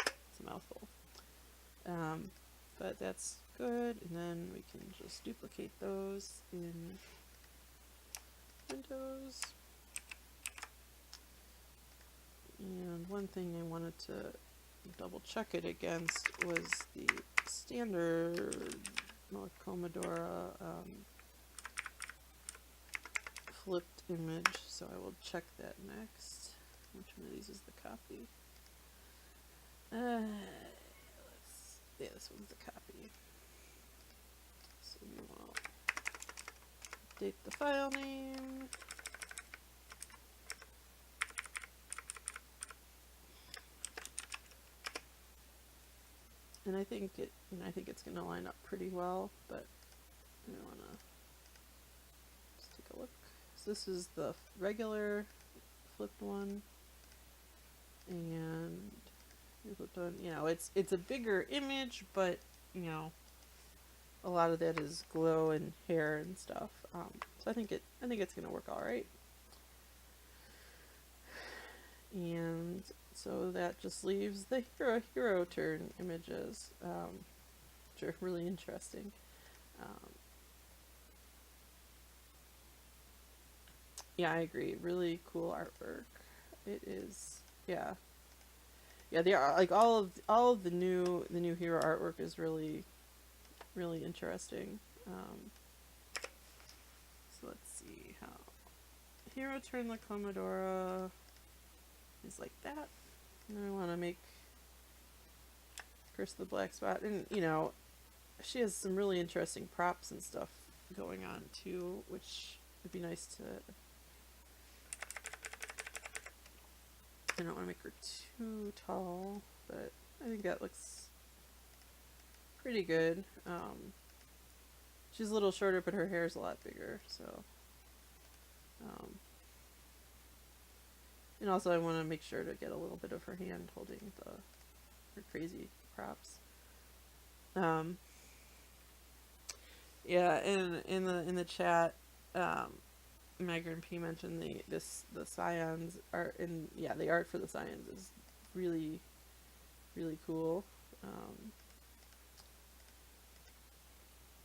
It's a mouthful. But that's good. And then we can just duplicate those in Windows. And one thing I wanted to double check it against was the standard Commodore flipped image, so I will check that next. Which one of these is the copy? Yeah, this one's the copy. So we will update the file name. And I think it's going to line up pretty well, but I want to just take a look. So this is the regular flipped one, and flipped one. You know, it's a bigger image, but you know, a lot of that is glow and hair and stuff. So I think it's going to work all right. And so that just leaves the hero turn images, which are really interesting. Yeah, I agree. Really cool artwork. It is. Yeah. Yeah, they are like all of the new hero artwork is really interesting. So let's see how hero turn the Commodore is like that. And then I want to make Curse of the Black Spot, and you know, she has some really interesting props and stuff going on too, which would be nice to. I don't want to make her too tall, but I think that looks pretty good. She's a little shorter, but her hair is a lot bigger, so. And also I want to make sure to get a little bit of her hand holding her crazy props. Yeah, in the chat, Megan P mentioned the Scions art, and yeah, the art for the Scions is really cool.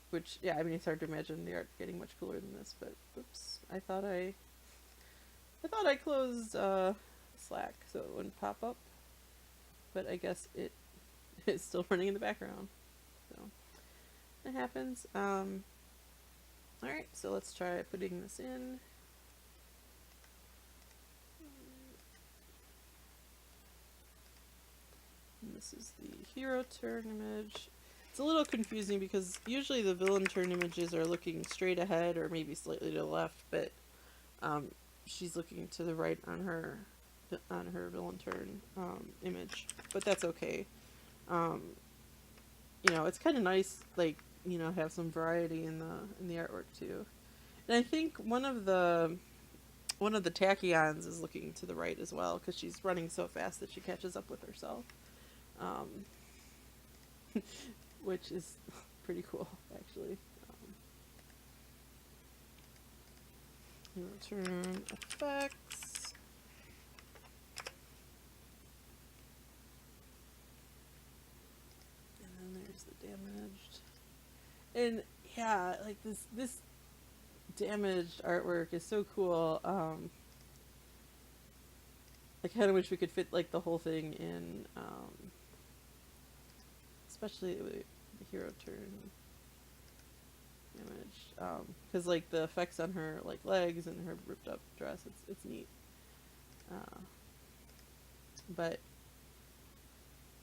Which, yeah, I mean, it's hard to imagine the art getting much cooler than this, but oops, I thought I closed Slack so it wouldn't pop up, but I guess it is still running in the background, so it happens. Alright, so let's try putting this in. And this is the hero turn image. it's a little confusing because usually the villain turn images are looking straight ahead or maybe slightly to the left, but um, she's looking to the right on her villain turn image. But that's okay. Um, you know, it's kind of nice, like, you know, have some variety in the artwork too. And I think one of the tachyons is looking to the right as well because she's running so fast that she catches up with herself, um, which is pretty cool actually. Return effects. And then there's the damaged. And yeah, like this damaged artwork is so cool. I kind of wish we could fit like the whole thing in, especially the hero turn damage, because like the effects on her like legs and her ripped up dress, it's neat. But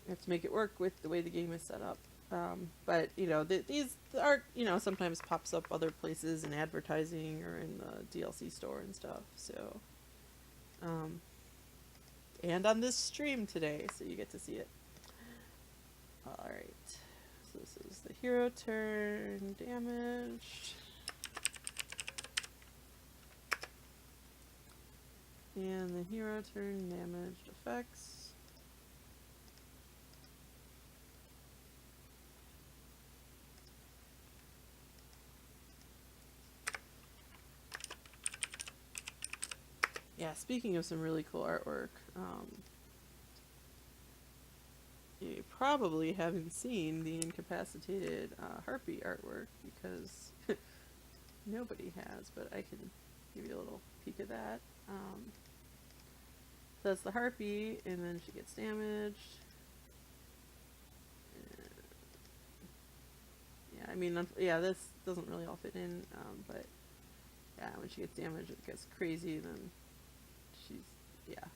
you have to make it work with the way the game is set up. But you know, the art, you know, sometimes pops up other places in advertising or in the DLC store and stuff. So, and on this stream today, so you get to see it. All right. So this is the hero turn damaged. And the hero turn damaged effects. Yeah, speaking of some really cool artwork, you probably haven't seen the incapacitated harpy artwork because nobody has, but I can give you a little peek of that. So that's the harpy, and then she gets damaged. Yeah, I mean, yeah, this doesn't really all fit in, but yeah, when she gets damaged, it gets crazy. Then she's, yeah,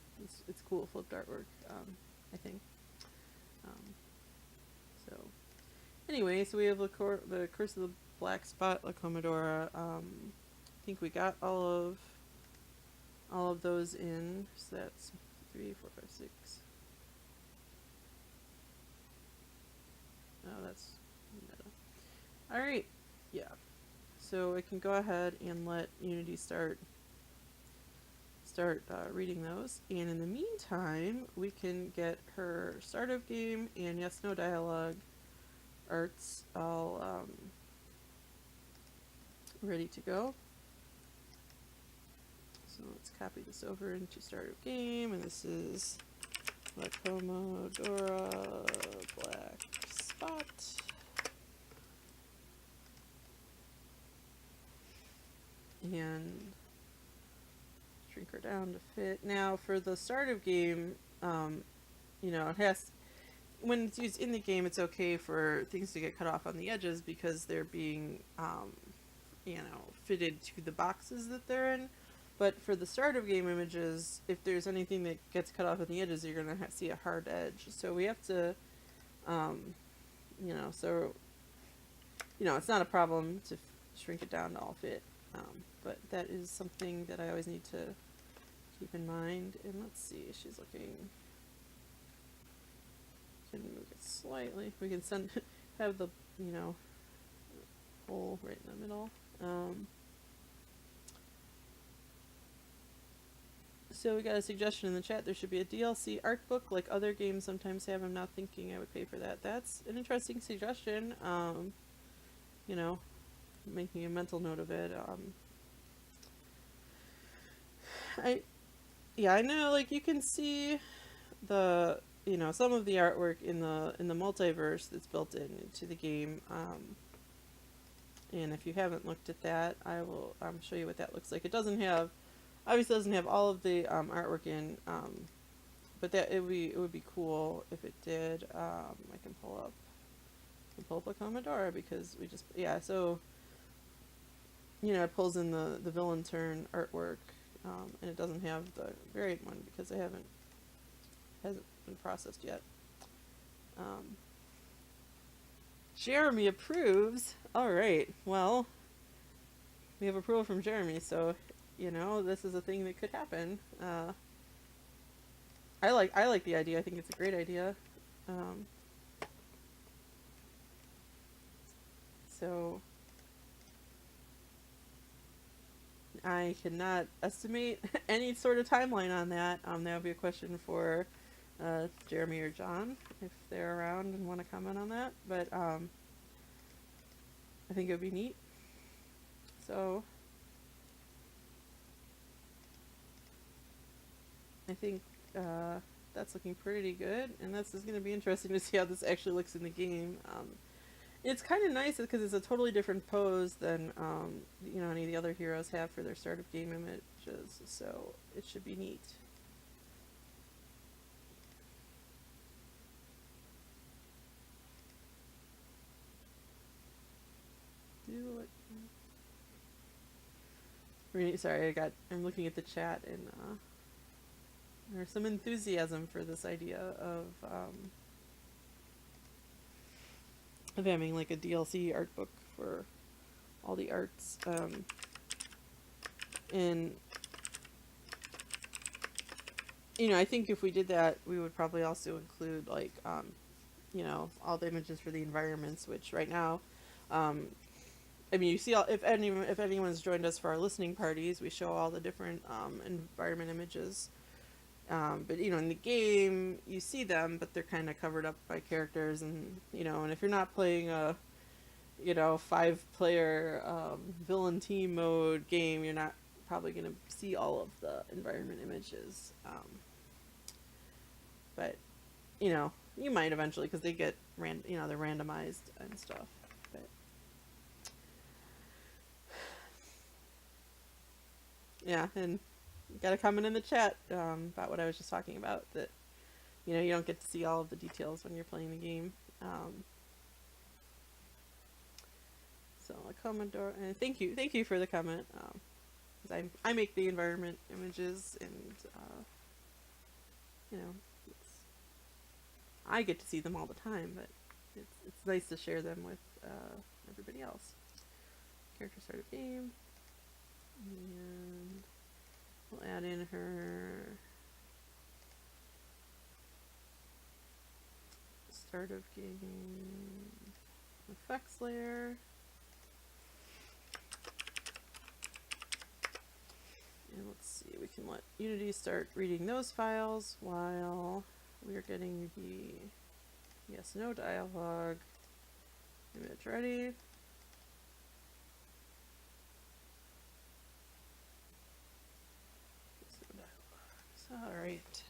it's cool flipped artwork, I think. So anyway, so we have the Curse of the Black Spot La Commodora. I think we got all of those in. So that's 3, 4, 5, 6. Oh, that's meta. All right, yeah. So I can go ahead and let Unity start reading those, and in the meantime, we can get her start of game and yes no dialogue arts all ready to go. So let's copy this over into start of game, and this is La Commodora Black Spot. And shrink her down to fit. Now for the start of game, you know, it has, when it's used in the game, it's okay for things to get cut off on the edges because they're being, you know, fitted to the boxes that they're in. But for the start of game images, if there's anything that gets cut off on the edges, you're going to see a hard edge. So we have to, you know, so, you know, it's not a problem to shrink it down to all fit. But that is something that I always need to keep in mind. And let's see, she's looking, can move it slightly. We can have the, you know, hole right in the middle. So we got a suggestion in the chat. There should be a DLC art book like other games sometimes have. I'm not thinking I would pay for that. That's an interesting suggestion. You know, making a mental note of it. I know, like, you can see the, you know, some of the artwork in the multiverse that's built into the game. And if you haven't looked at that, I will show you what that looks like. It doesn't have, obviously doesn't have all of the artwork in, but that it would be cool if it did. I can pull up a Commodora because we just, yeah, so, you know, it pulls in the villain turn artwork, and it doesn't have the variant one because it hasn't been processed yet. Jeremy approves. All right. Well, we have approval from Jeremy, so this is a thing that could happen. I like the idea. I think it's a great idea. Um, so I cannot estimate any sort of timeline on that. That would be a question for Jeremy or John if they're around and want to comment on that. But I think it would be neat. So I think that's looking pretty good, and this is going to be interesting to see how this actually looks in the game. It's kind of nice because it's a totally different pose than any of the other heroes have for their start of game images, so it should be neat. Sorry, I'm looking at the chat, and there's some enthusiasm for this idea of having like a DLC art book for all the arts, and I think if we did that, we would probably also include like all the images for the environments, which right now, you see, if anyone's joined us for our listening parties, we show all the different environment images. But in the game, you see them, but they're kind of covered up by characters, and and if you're not playing a 5-player villain team mode game, you're not probably going to see all of the environment images. But you might eventually, because they get they're randomized and stuff. But yeah, and you got to comment in the chat about what I was just talking about, that you don't get to see all of the details when you're playing the game. So a comment, and thank you for the comment, because I make the environment images, and I get to see them all the time, but it's nice to share them with everybody else. Character start of game, and we'll add in her start of game effects layer. And let's see, we can let Unity start reading those files while we are getting the yes/no dialogue image ready. Alright.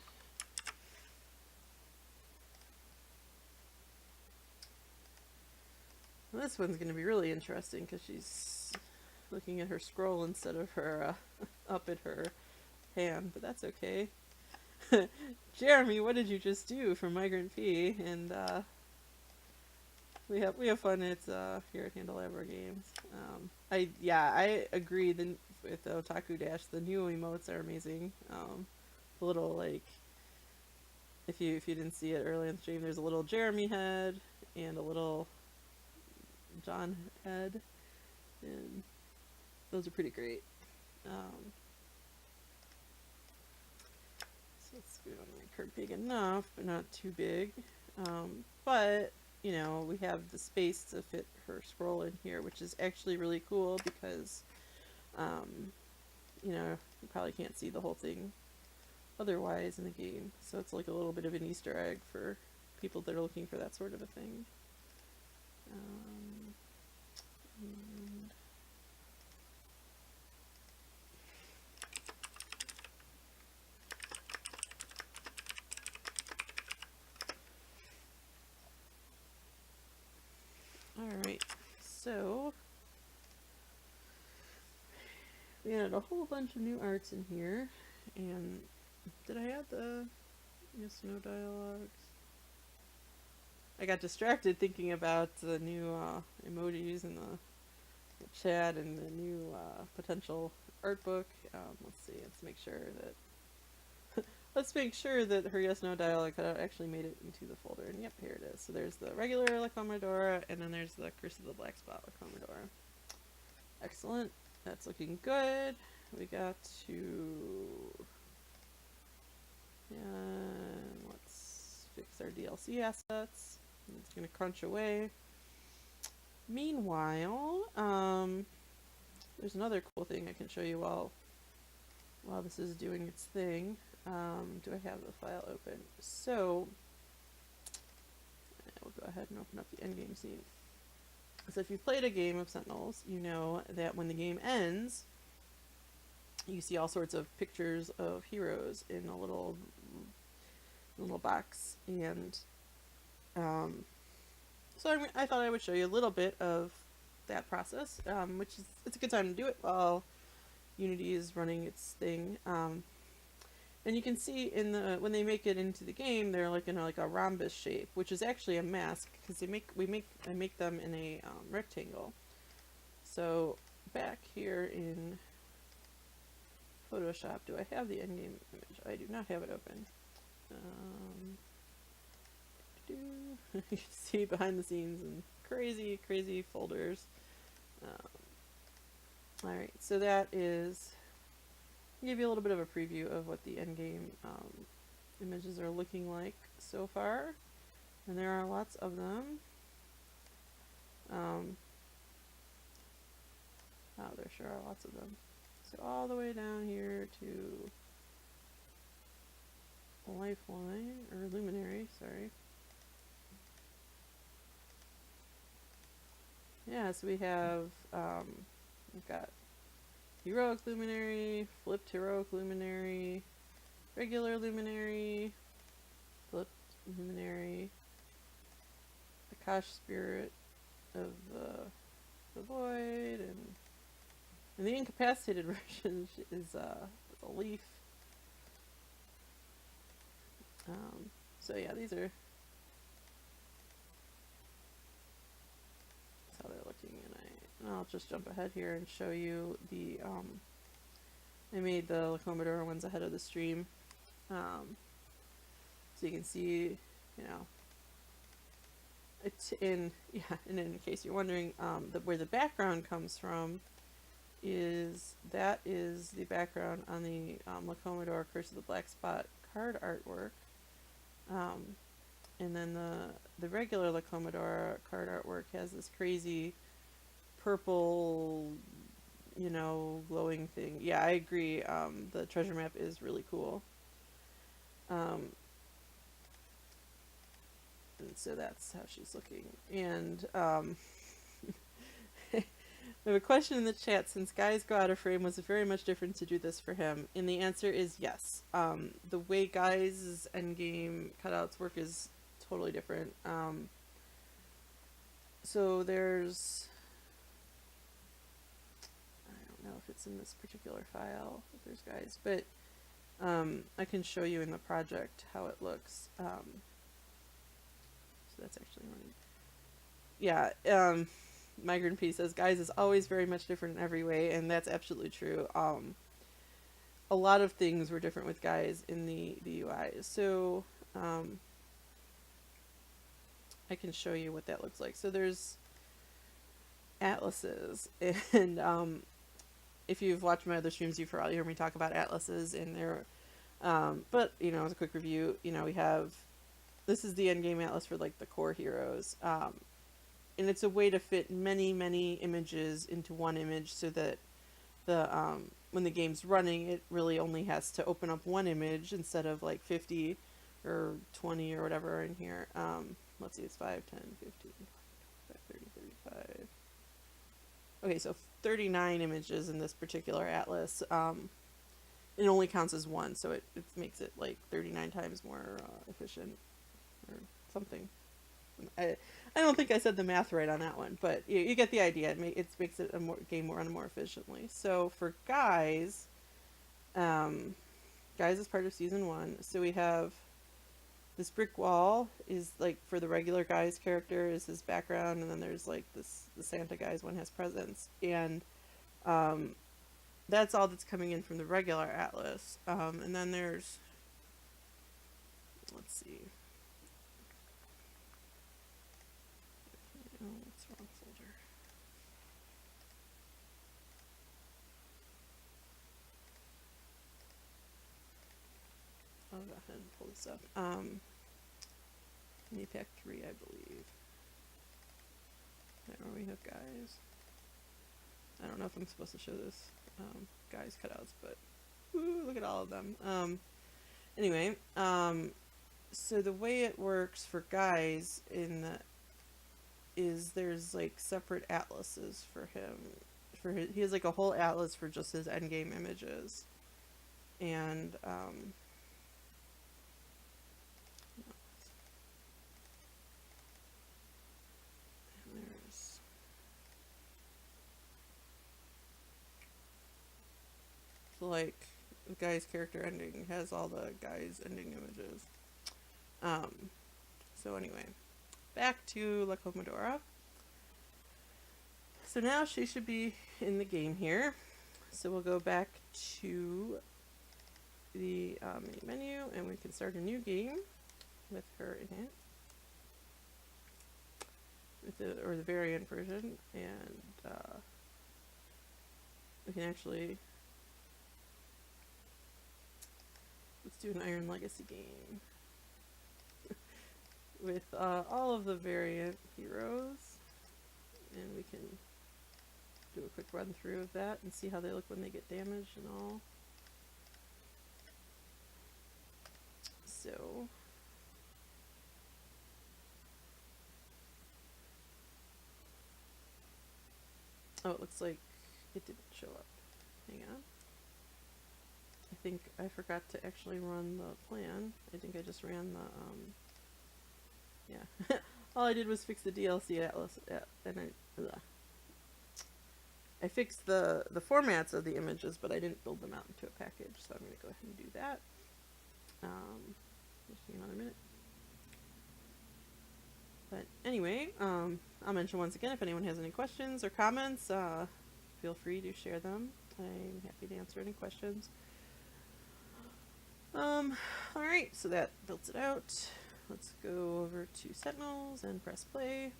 Well, this one's going to be really interesting because she's looking at her scroll instead of her up at her hand, but that's okay. Jeremy, what did you just do for Migrant P? And we have fun. It's here at Handelabra Games. I agree. With Otaku Dash, the new emotes are amazing. The little, like, if you didn't see it early in the stream, there's a little Jeremy head and a little John head, and those are pretty great. So let's go and make her big enough, but not too big. But we have the space to fit her scroll in here, which is actually really cool because you probably can't see the whole thing otherwise in the game. So it's like a little bit of an Easter egg for people that are looking for that sort of a thing. Alright, so we added a whole bunch of new arts in here, and did I add the yes/no dialogues? I got distracted thinking about the new emojis and the chat and the new potential art book. Let's see, let's make sure that let's make sure that her yes no dialogue cutout actually made it into the folder. And yep, here it is. So there's the regular Lacomodora, and then there's the Curse of the Black Spot Lacomodora. Excellent. That's looking good. We got to... And let's fix our DLC assets. It's going to crunch away. Meanwhile, there's another cool thing I can show you while this is doing its thing. Do I have the file open? So, we'll go ahead and open up the endgame scene. So if you've played a game of Sentinels, you know that when the game ends, you see all sorts of pictures of heroes in a little box. And so I thought I would show you a little bit of that process, which is, it's a good time to do it while Unity is running its thing. And you can see in the when they make it into the game, they're like in a rhombus shape, which is actually a mask because I make them in a rectangle. So back here in Photoshop, do I have the endgame image? I do not have it open. You can see behind the scenes and crazy folders. Alright, so that is, I'll give you a little bit of a preview of what the endgame images are looking like so far. And there are lots of them. Oh, there sure are lots of them. So all the way down here to Lifeline, or Luminary, sorry. Yeah, so we've got Heroic Luminary, Flipped Heroic Luminary, Regular Luminary, Flipped Luminary, Akash Spirit of the Void, and the incapacitated version is a leaf. So yeah, these are that's how they're looking, and I'll just jump ahead here and show you the I made the Lacomodora ones ahead of the stream, so you can see, you know, it's and in case you're wondering, where the background comes from is the background on the Lacomodora Curse of the Black Spot card artwork. And then the regular Lacomodora card artwork has this crazy purple, you know, glowing thing. Yeah, I agree. The treasure map is really cool. And so that's how she's looking. And we have a question in the chat. Since Guy's go out of frame, was it very much different to do this for him? And the answer is yes. The way Guy's endgame cutouts work is totally different. So there's, I don't know if it's in this particular file, if there's Guy's, but I can show you in the project how it looks. So that's actually running. Yeah, Migrant P says, Guys is always very much different in every way, and that's absolutely true. A lot of things were different with Guys in the UI. So I can show you what that looks like. So there's atlases, and if you've watched my other streams, you've probably heard me talk about atlases in there. But, you know, as a quick review, you know, we have, this is the endgame atlas for like the core heroes. And it's a way to fit many images into one image so that when the game's running, it really only has to open up one image instead of like 50 or 20 or whatever in here. Let's see, it's 5, 10, 15, 30, 35. Okay, so 39 images in this particular atlas. It only counts as one, so it makes it like 39 times more efficient or something. I don't think I said the math right on that one, but you get the idea. It makes it game run more efficiently. So for Guys is part of season 1. So we have this brick wall is like for the regular Guys character is his background, and then there's like the Santa Guys one has presents, and that's all that's coming in from the regular atlas. And then there's let's see. Oh, what's the wrong folder? I'll go ahead and pull this up. Mini pack 3, I believe. There we have guys. I don't know if I'm supposed to show this guys cutouts, but woo, look at all of them. Anyway, so the way it works for guys is there's like separate atlases for him. He has like a whole atlas for just his endgame images, and there's so like the guy's character ending has all the guy's ending images. So anyway, back to La Commodora. So now she should be in the game here. So we'll go back to the main menu and we can start a new game with her in it. Or the variant version, and we can actually, let's do an Iron Legacy game with all of the variant heroes, and we can do a quick run through of that and see how they look when they get damaged and all. So oh, it looks like it didn't show up. Hang on. I think I forgot to actually run the plan. I think I just ran the, yeah. All I did was fix the DLC atlas, and I fixed the formats of the images, but I didn't build them out into a package, so I'm going to go ahead and do that. Just another minute. But anyway, I'll mention once again, if anyone has any questions or comments, feel free to share them. I'm happy to answer any questions. Alright, so that builds it out. Let's go over to Sentinels and press play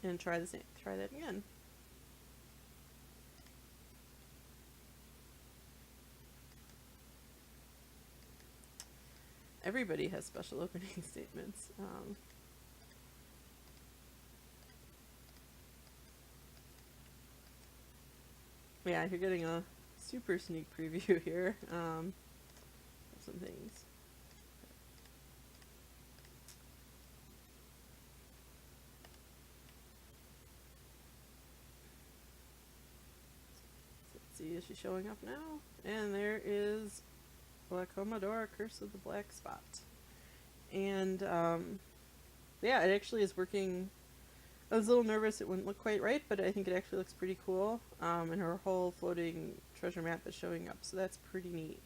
and try that again. Everybody has special opening statements. Yeah, you're getting a super sneak preview here of some things. Let's see, is she showing up now? And there is La Commodora Curse of the Black Spot. And yeah, it actually is working. I was a little nervous it wouldn't look quite right, but I think it actually looks pretty cool. And her whole floating treasure map is showing up, so that's pretty neat.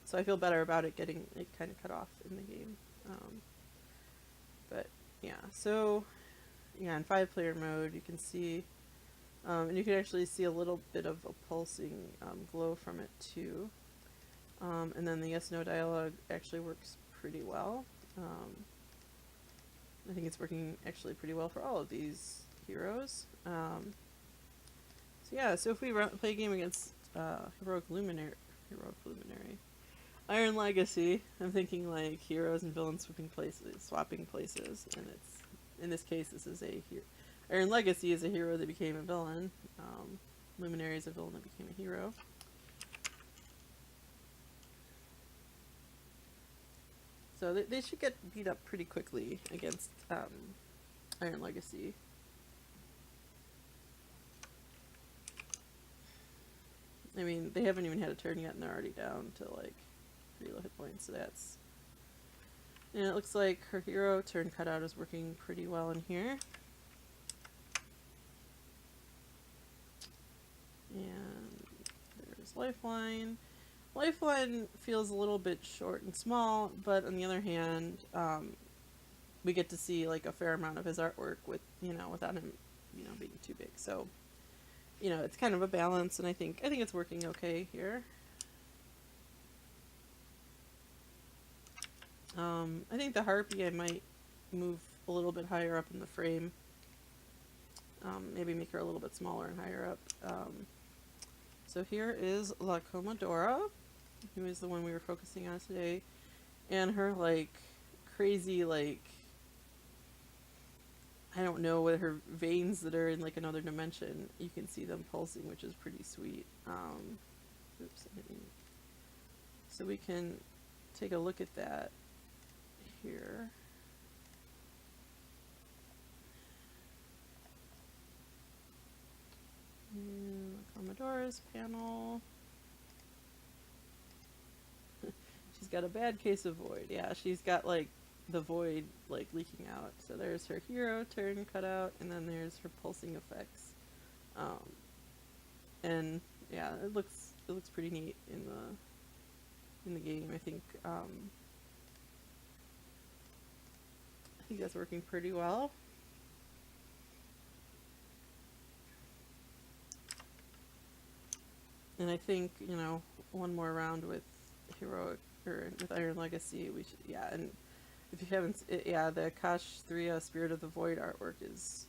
So I feel better about it getting it kind of cut off in the game. But yeah, so yeah, in 5-player mode you can see, and you can actually see a little bit of a pulsing glow from it too. And then the yes/no dialogue actually works pretty well. I think it's working actually pretty well for all of these heroes. So yeah, so if we play a game against Heroic Luminary, Iron Legacy, I'm thinking like heroes and villains swapping places, and it's, in this case, this is Iron Legacy is a hero that became a villain. Luminary is a villain that became a hero. So they should get beat up pretty quickly against Iron Legacy. I mean, they haven't even had a turn yet and they're already down to like pretty low hit points, so that's... And it looks like her hero turn cutout is working pretty well in here. And there's Lifeline. Lifeline feels a little bit short and small, but on the other hand, we get to see like a fair amount of his artwork with, without him, being too big. So, it's kind of a balance, and I think it's working okay here. I think the Harpy I might move a little bit higher up in the frame. Maybe make her a little bit smaller and higher up. So here is La Commodora, who is the one we were focusing on today, and her like crazy like I don't know what her veins that are in like another dimension. You can see them pulsing, which is pretty sweet. Oops, I didn't. So we can take a look at that here. And Commodore's panel. She's got a bad case of void. Yeah, she's got like the void like leaking out. So there's her hero turn cut out, and then there's her pulsing effects. And yeah, it looks pretty neat in the game. I think that's working pretty well. And I think, you know, one more round with Heroic, or with Iron Legacy, we should, yeah, and if you haven't, yeah, the Akash 3 Spirit of the Void artwork is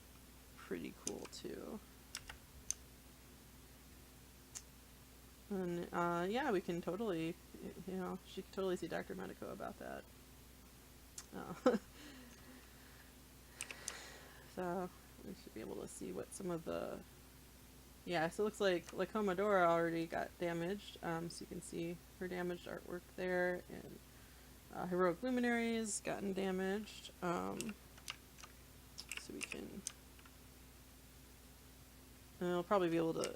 pretty cool too. And, yeah, we can totally, you know, she can totally see Dr. Medico about that. So, we should be able to see what some of the, yeah, so it looks like La Commodora already got damaged, so you can see her damaged artwork there, and Heroic Luminaries gotten damaged, so we can, and we'll probably be able to,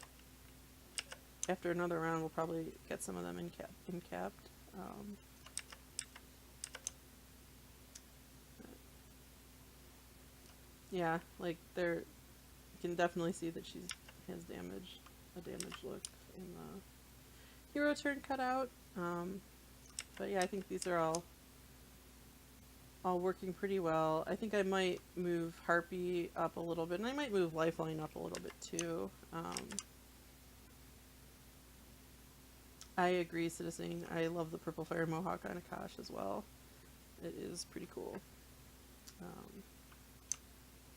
after another round, we'll probably get some of them incapped. Yeah, like there, you can definitely see that she has a damaged look in the hero turn cutout. But yeah, I think these are all working pretty well. I think I might move Harpy up a little bit, and I might move Lifeline up a little bit too. I agree, Citizen. I love the Purple Fire Mohawk on Akash as well. It is pretty cool.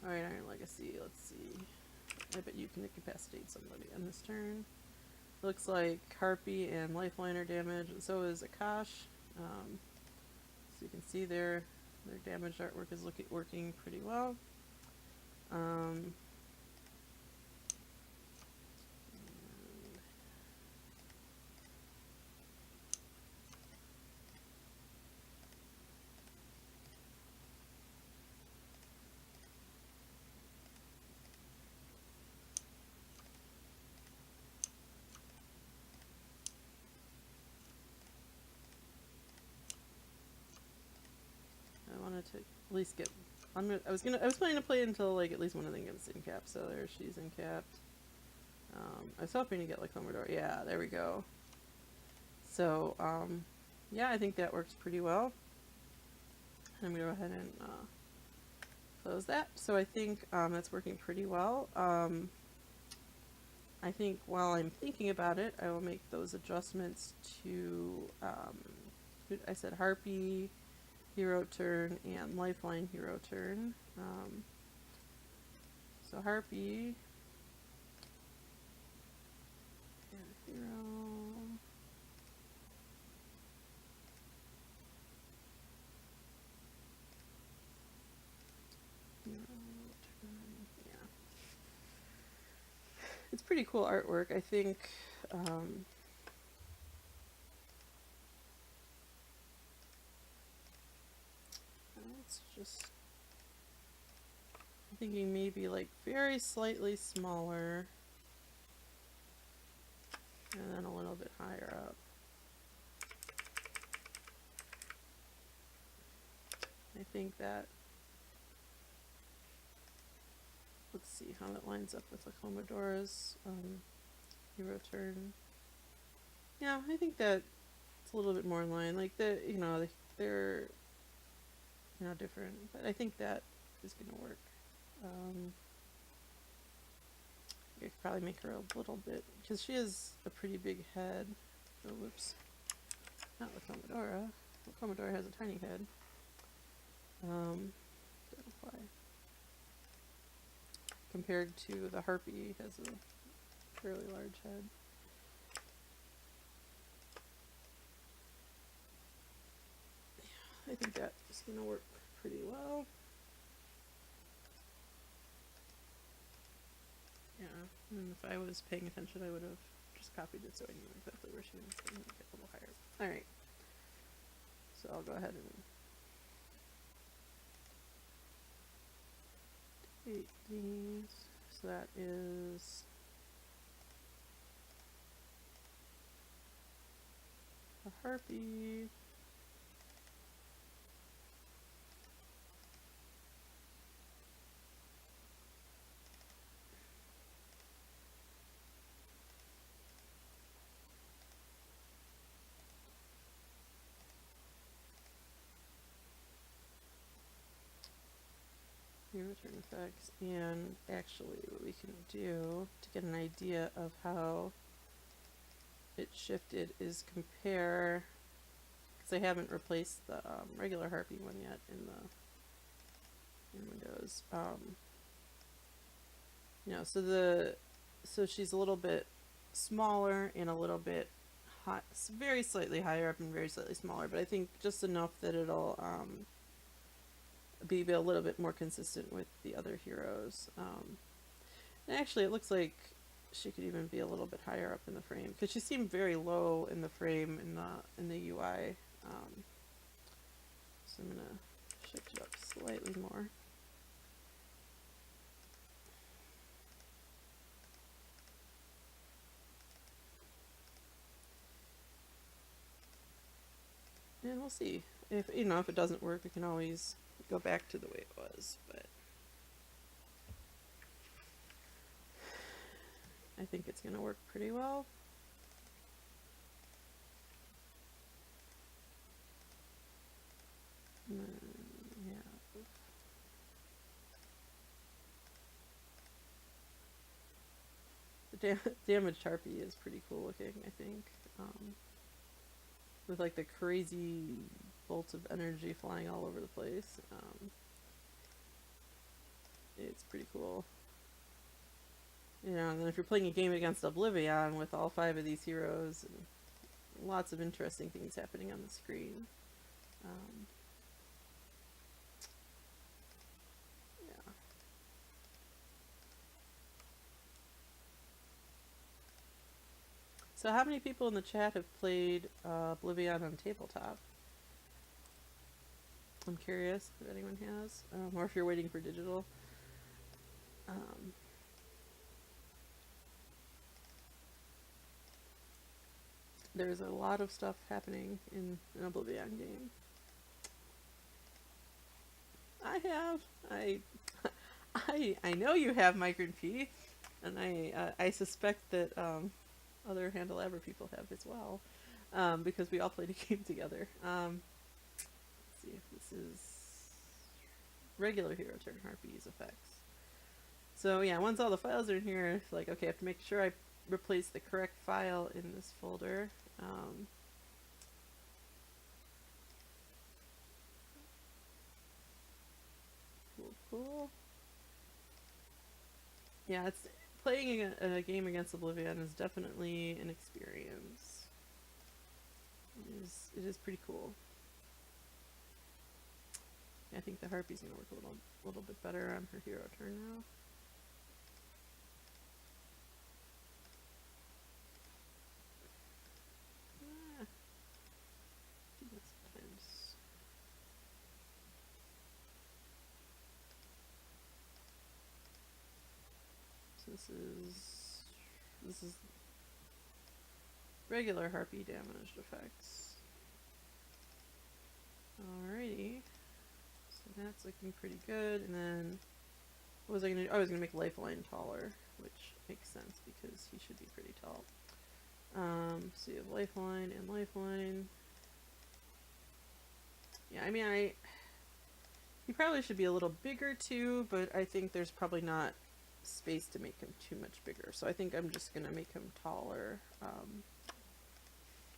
Alright, Iron Legacy, let's see. I bet you can incapacitate somebody on this turn. Looks like Harpy and Lifeline are damaged, and so is Akash. So you can see their damaged artwork is working pretty well. I wanted to at least get. I was planning to play until like at least one of them gets incapped. So there, she's incapped. I was hoping to get like Commodore. Yeah, there we go. So yeah, I think that works pretty well. I'm gonna go ahead and close that. So I think that's working pretty well. I think while I'm thinking about it, I will make those adjustments to, I said Harpy, hero turn, and Lifeline hero turn. So Harpy, and hero. Yeah. It's pretty cool artwork. I think it's just, I'm thinking maybe like very slightly smaller and then a little bit higher up. I think that, let's see how that lines up with the Commodore's hero turn. Yeah, I think that it's a little bit more in line. Like they're different, but I think that is gonna work. I could probably make her a little bit, because she has a pretty big head. Oh, whoops. Not La Commodora. La Commodora has a tiny head. Don't apply. Compared to the harpy, has a fairly large head. I think that is going to work pretty well. Yeah, and if I was paying attention, I would have just copied it so I knew exactly where she was going to get a little higher. Alright, so I'll go ahead and delete these. So that is a harpy. Hero turn effects, and actually what we can do to get an idea of how it shifted is compare, because I haven't replaced the regular harpy one yet in Windows. You know, so she's a little bit smaller and a little bit high, very slightly higher up and very slightly smaller, but I think just enough that it'll be a little bit more consistent with the other heroes. And actually, it looks like she could even be a little bit higher up in the frame because she seemed very low in the frame in the UI. So I'm gonna shift it up slightly more. And we'll see if if it doesn't work, we can always go back to the way it was. But I think it's gonna work pretty well. And then, yeah. The damaged harpy is pretty cool looking, I think. With like the crazy bolts of energy flying all over the place. It's pretty cool. And then if you're playing a game against Oblivion with all 5 of these heroes, and lots of interesting things happening on the screen. Yeah. So how many people in the chat have played Oblivion on tabletop? I'm curious if anyone has, or if you're waiting for digital. There's a lot of stuff happening in an Oblivion game. I have. I know you have, Migrant P, and I suspect that other Handelabra people have as well, because we all played a game together. Let's see if this is regular hero turn harpies effects. So yeah, once all the files are in here, it's like, okay, I have to make sure I replace the correct file in this folder. Cool. Yeah, it's playing a game against Oblivion is definitely an experience. It is pretty cool. I think the harpy's gonna work a little bit better on her hero turn now. Sometimes. So this is regular harpy damaged effects. Alrighty. So that's looking pretty good. And then what was I gonna do? I was gonna make Lifeline taller, which makes sense because he should be pretty tall. So you have Lifeline and Lifeline. Yeah, I mean, he probably should be a little bigger too, but I think there's probably not space to make him too much bigger. So I think I'm just gonna make him taller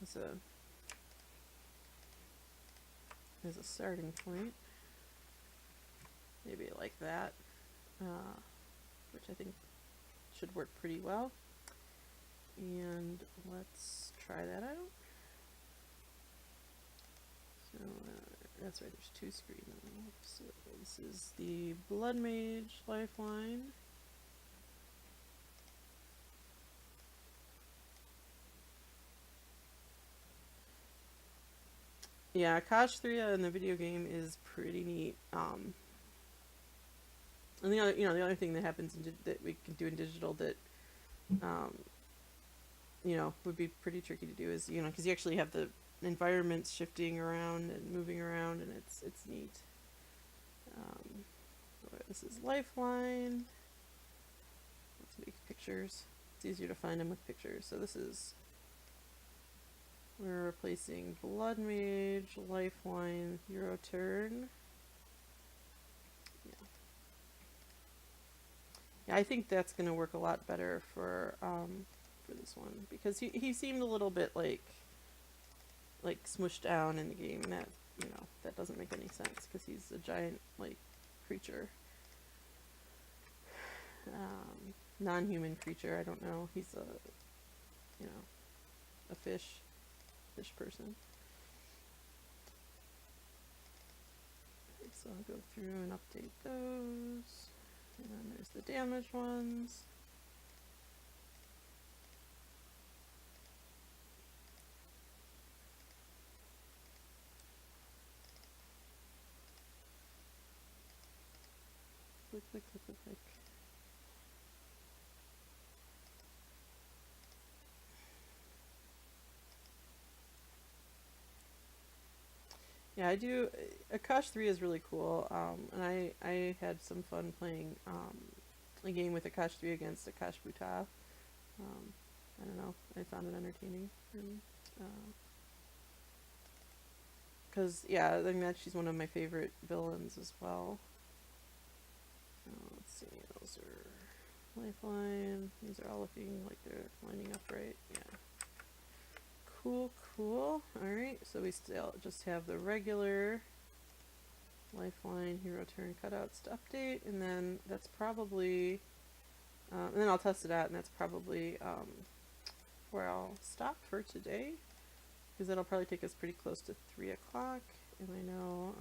as a starting point. maybe like that, which I think should work pretty well. And let's try that out. So that's right, there's two screens. So this is the Blood Mage Lifeline. Yeah, Kashthria in the video game is pretty neat. And the other, the other thing that happens that we can do in digital that, um, would be pretty tricky to do is, because you actually have the environments shifting around and moving around, and it's neat. This is Lifeline. Let's make pictures. It's easier to find them with pictures. So this is, we're replacing Blood Mage, Lifeline, Hero Turn. Yeah, I think that's going to work a lot better for this one, because he seemed a little bit like smushed down in the game, and that that doesn't make any sense because he's a giant creature, non-human creature. I don't know. He's a fish person. Okay, so I'll go through and update those. And then there's the damaged ones. Click, click, click, click, click. Yeah, I do. Akash 3 is really cool, and I had some fun playing a game with Akash 3 against Akash Buta. I don't know, I found it entertaining. Because, yeah, I think that she's one of my favorite villains as well. Let's see, those are Lifeline. These are all looking like they're lining up right. Yeah. Cool, cool. Alright, so we still just have the regular Lifeline Hero Turn cutouts to update, and then that's probably, and then I'll test it out, and that's probably where I'll stop for today, because that'll probably take us pretty close to 3 o'clock, and I know,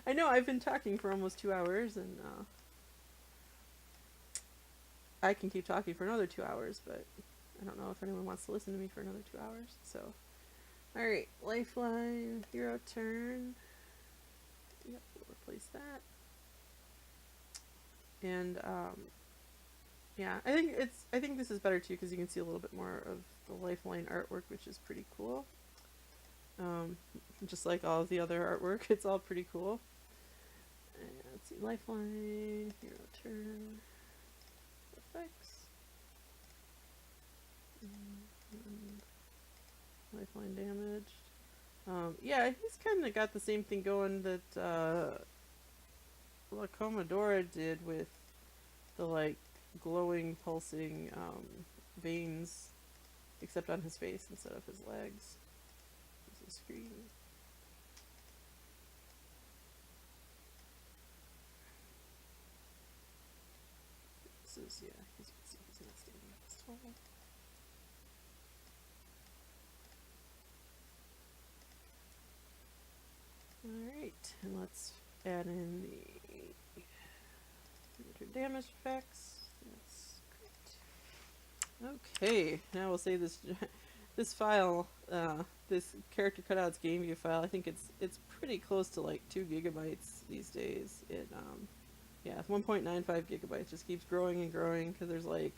I know I've been talking for almost 2 hours, and I can keep talking for another 2 hours, but I don't know if anyone wants to listen to me for another 2 hours, so. Alright, Lifeline, Hero Turn. Yep, we'll replace that. And, yeah, I think this is better too, because you can see a little bit more of the Lifeline artwork, which is pretty cool. Just like all of the other artwork, it's all pretty cool. And let's see, Lifeline, Hero Turn, effects. And Lifeline damaged. Yeah, he's kind of got the same thing going that La Commodora did with the glowing, pulsing veins, except on his face instead of his legs. This is screen. This is, yeah, he's not standing up as tall. Alright, and let's add in the damage effects. That's great. Okay, now we'll save this file, this character cutouts game view file. I think it's pretty close to 2 gigabytes these days. Yeah, it's 1.95 gigabytes. Just keeps growing and growing because there's a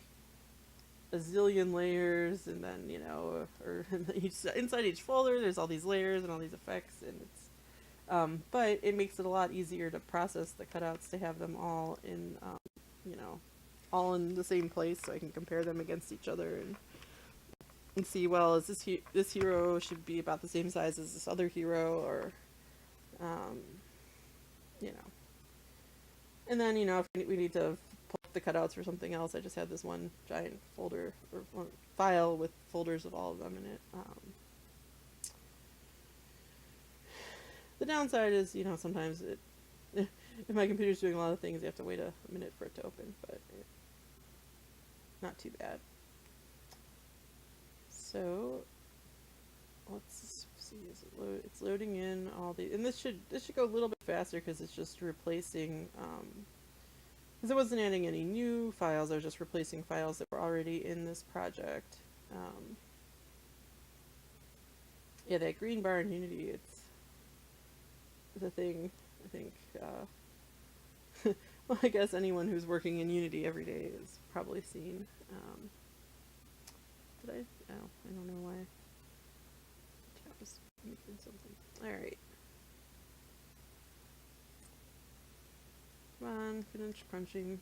zillion layers, and then or inside each folder there's all these layers and all these effects, and it's but it makes it a lot easier to process the cutouts, to have them all in all in the same place, so I can compare them against each other and see, well, is this hero should be about the same size as this other hero, or and then if we need to pull up the cutouts for something else, I just have this one giant folder or file with folders of all of them in it. The downside is, sometimes if my computer's doing a lot of things, you have to wait a minute for it to open, but not too bad. So let's see, is it it's loading in all the, and this should go a little bit faster because it's just replacing, because it wasn't adding any new files, I was just replacing files that were already in this project. Yeah, that green bar in Unity, it's the thing, I think, well, I guess anyone who's working in Unity every day has probably seen. Did I? Oh, I don't know why. Chat was making something. Alright. Come on, finish crunching.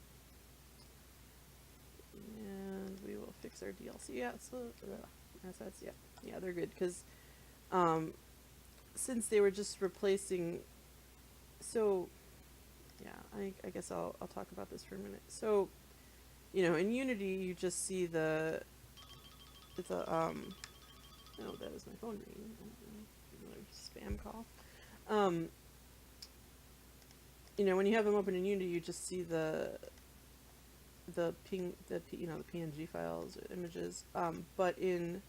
And we will fix our DLC. Yeah, so, assets, yeah. Yeah, they're good, because, since they were just replacing, so, yeah, I guess I'll talk about this for a minute. So, you know, in Unity, you just see the oh, that was my phone ringing. Another spam call. You know, when you have them open in Unity, you just see the PNG files or images. But you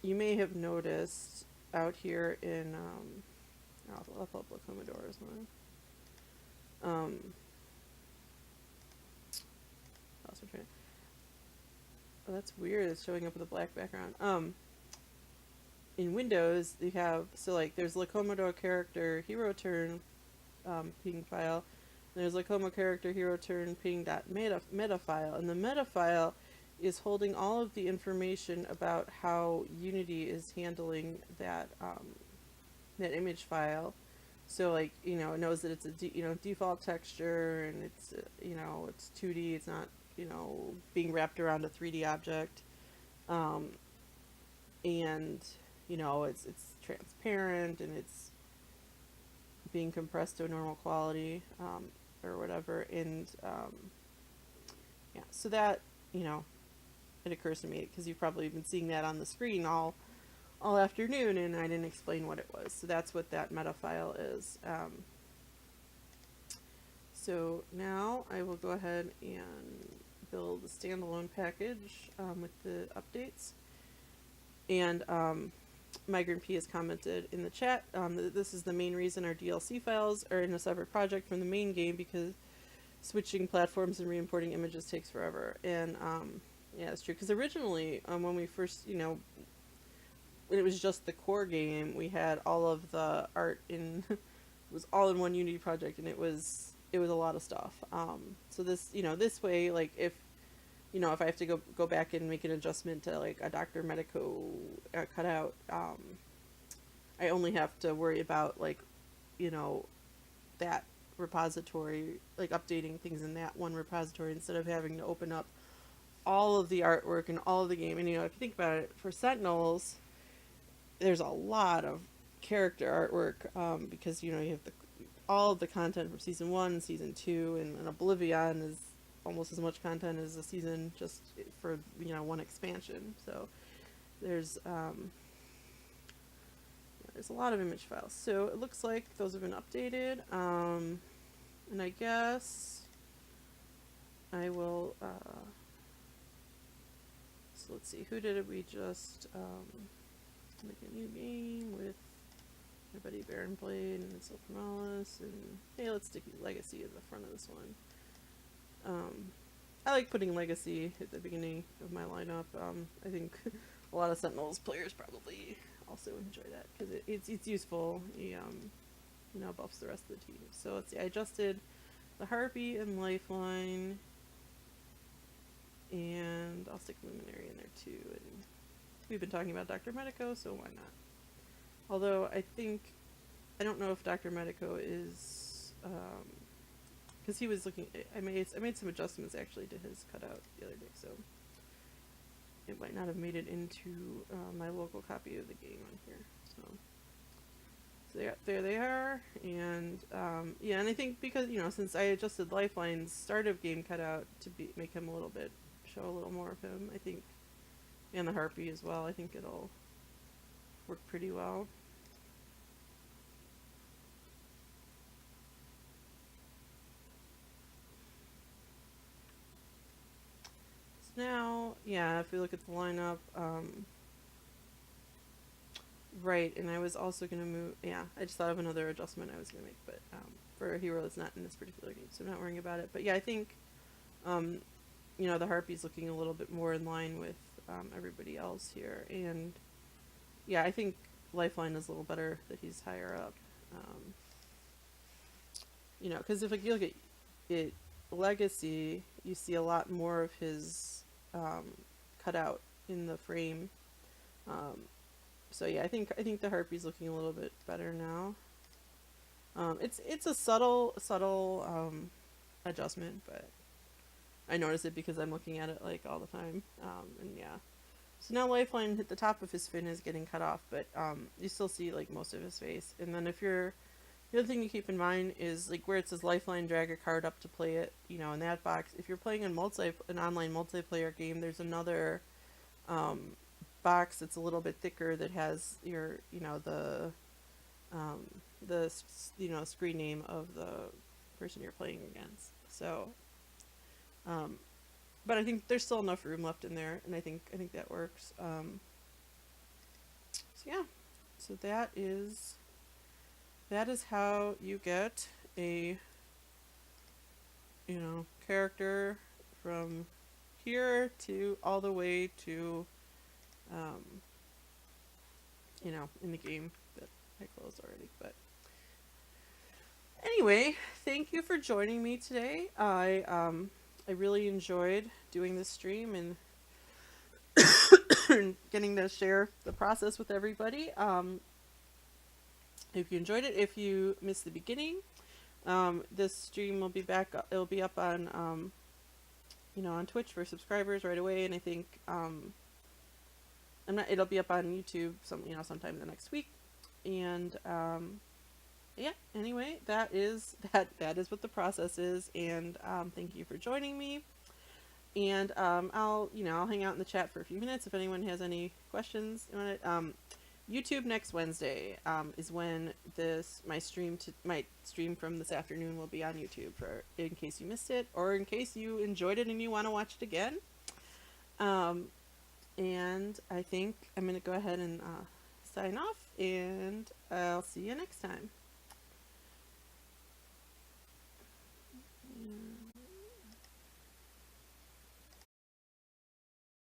may have noticed out here in, I'll pull up the Commodores one. Oh, that's weird. It's showing up with a black background. In Windows, you have, so like, there's the Commodore character hero turn ping file. And there's the Commodore character hero turn ping.meta file, and the meta file is holding all of the information about how Unity is handling that that image file. So, like, you know, it knows that it's a default texture, and it's it's 2D. It's not being wrapped around a 3D object, and it's transparent, and it's being compressed to a normal quality, or whatever. And yeah, so that it occurs to me because you've probably been seeing that on the screen all afternoon, and I didn't explain what it was. So that's what that meta file is. So now I will go ahead and build a standalone package with the updates. And Migrant P has commented in the chat that this is the main reason our DLC files are in a separate project from the main game, because switching platforms and re-importing images takes forever. And yeah, it's true, because originally when we first, when it was just the core game, we had all of the art in it was all in one Unity project, and it was a lot of stuff. So this this way, like, if I have to go back and make an adjustment to like a Dr. Medico cutout, I only have to worry about like that repository, like updating things in that one repository, instead of having to open up all of the artwork and all of the game. And if you think about it, for Sentinels, there's a lot of character artwork, because you have all of the content from season 1, season 2, and Oblivion is almost as much content as a season just for one expansion. So there's a lot of image files. So it looks like those have been updated, and I guess I will so let's see, who did it? We just make a new game with my buddy Baron Blade and Silvermalis, and hey, let's stick Legacy at the front of this one. I like putting Legacy at the beginning of my lineup. I think a lot of Sentinels players probably also enjoy that because it's useful. He buffs the rest of the team. So let's see, I adjusted the Harpy and Lifeline, and I'll stick Luminary in there too. And we've been talking about Dr. Medico, so why not? Although I don't know if Dr. Medico is, because he was looking, I made some adjustments actually to his cutout the other day, so it might not have made it into my local copy of the game on here. So there they are, and yeah, and I think because since I adjusted Lifeline's start of game cutout to make him show a little more of him, I think, and the Harpy as well, I think it'll work pretty well. yeah, if we look at the lineup, right, and I was also going to move, yeah, I just thought of another adjustment I was going to make, but for a hero that's not in this particular game, so I'm not worrying about it. But yeah, I think, um, the Harpy's looking a little bit more in line with everybody else here. And yeah, I think Lifeline is a little better that he's higher up. Because if you look at it, Legacy, you see a lot more of his cut out in the frame. Um, so yeah, I think the Harpy's looking a little bit better now. It's a subtle adjustment, but I notice it because I'm looking at it like all the time. And yeah, so now Lifeline at the top of his fin is getting cut off, but you still see like most of his face. And then the other thing to keep in mind is like where it says Lifeline, drag a card up to play it. In that box. If you're playing an online multiplayer game, there's another box that's a little bit thicker that has your screen name of the person you're playing against. So, but I think there's still enough room left in there, and I think that works. So yeah, so that is how you get a character from here to all the way to in the game that I closed already. But anyway, thank you for joining me today. I really enjoyed doing this stream and getting to share the process with everybody. If you enjoyed it, if you missed the beginning, this stream will be back. It'll be up on on Twitch for subscribers right away, and I think it'll be up on YouTube sometime the next week. And yeah, anyway, that is what the process is. And thank you for joining me. And I'll hang out in the chat for a few minutes if anyone has any questions on it. YouTube next Wednesday is when my stream from this afternoon will be on YouTube, for in case you missed it or in case you enjoyed it and you want to watch it again. And I think I'm going to go ahead and sign off, and I'll see you next time.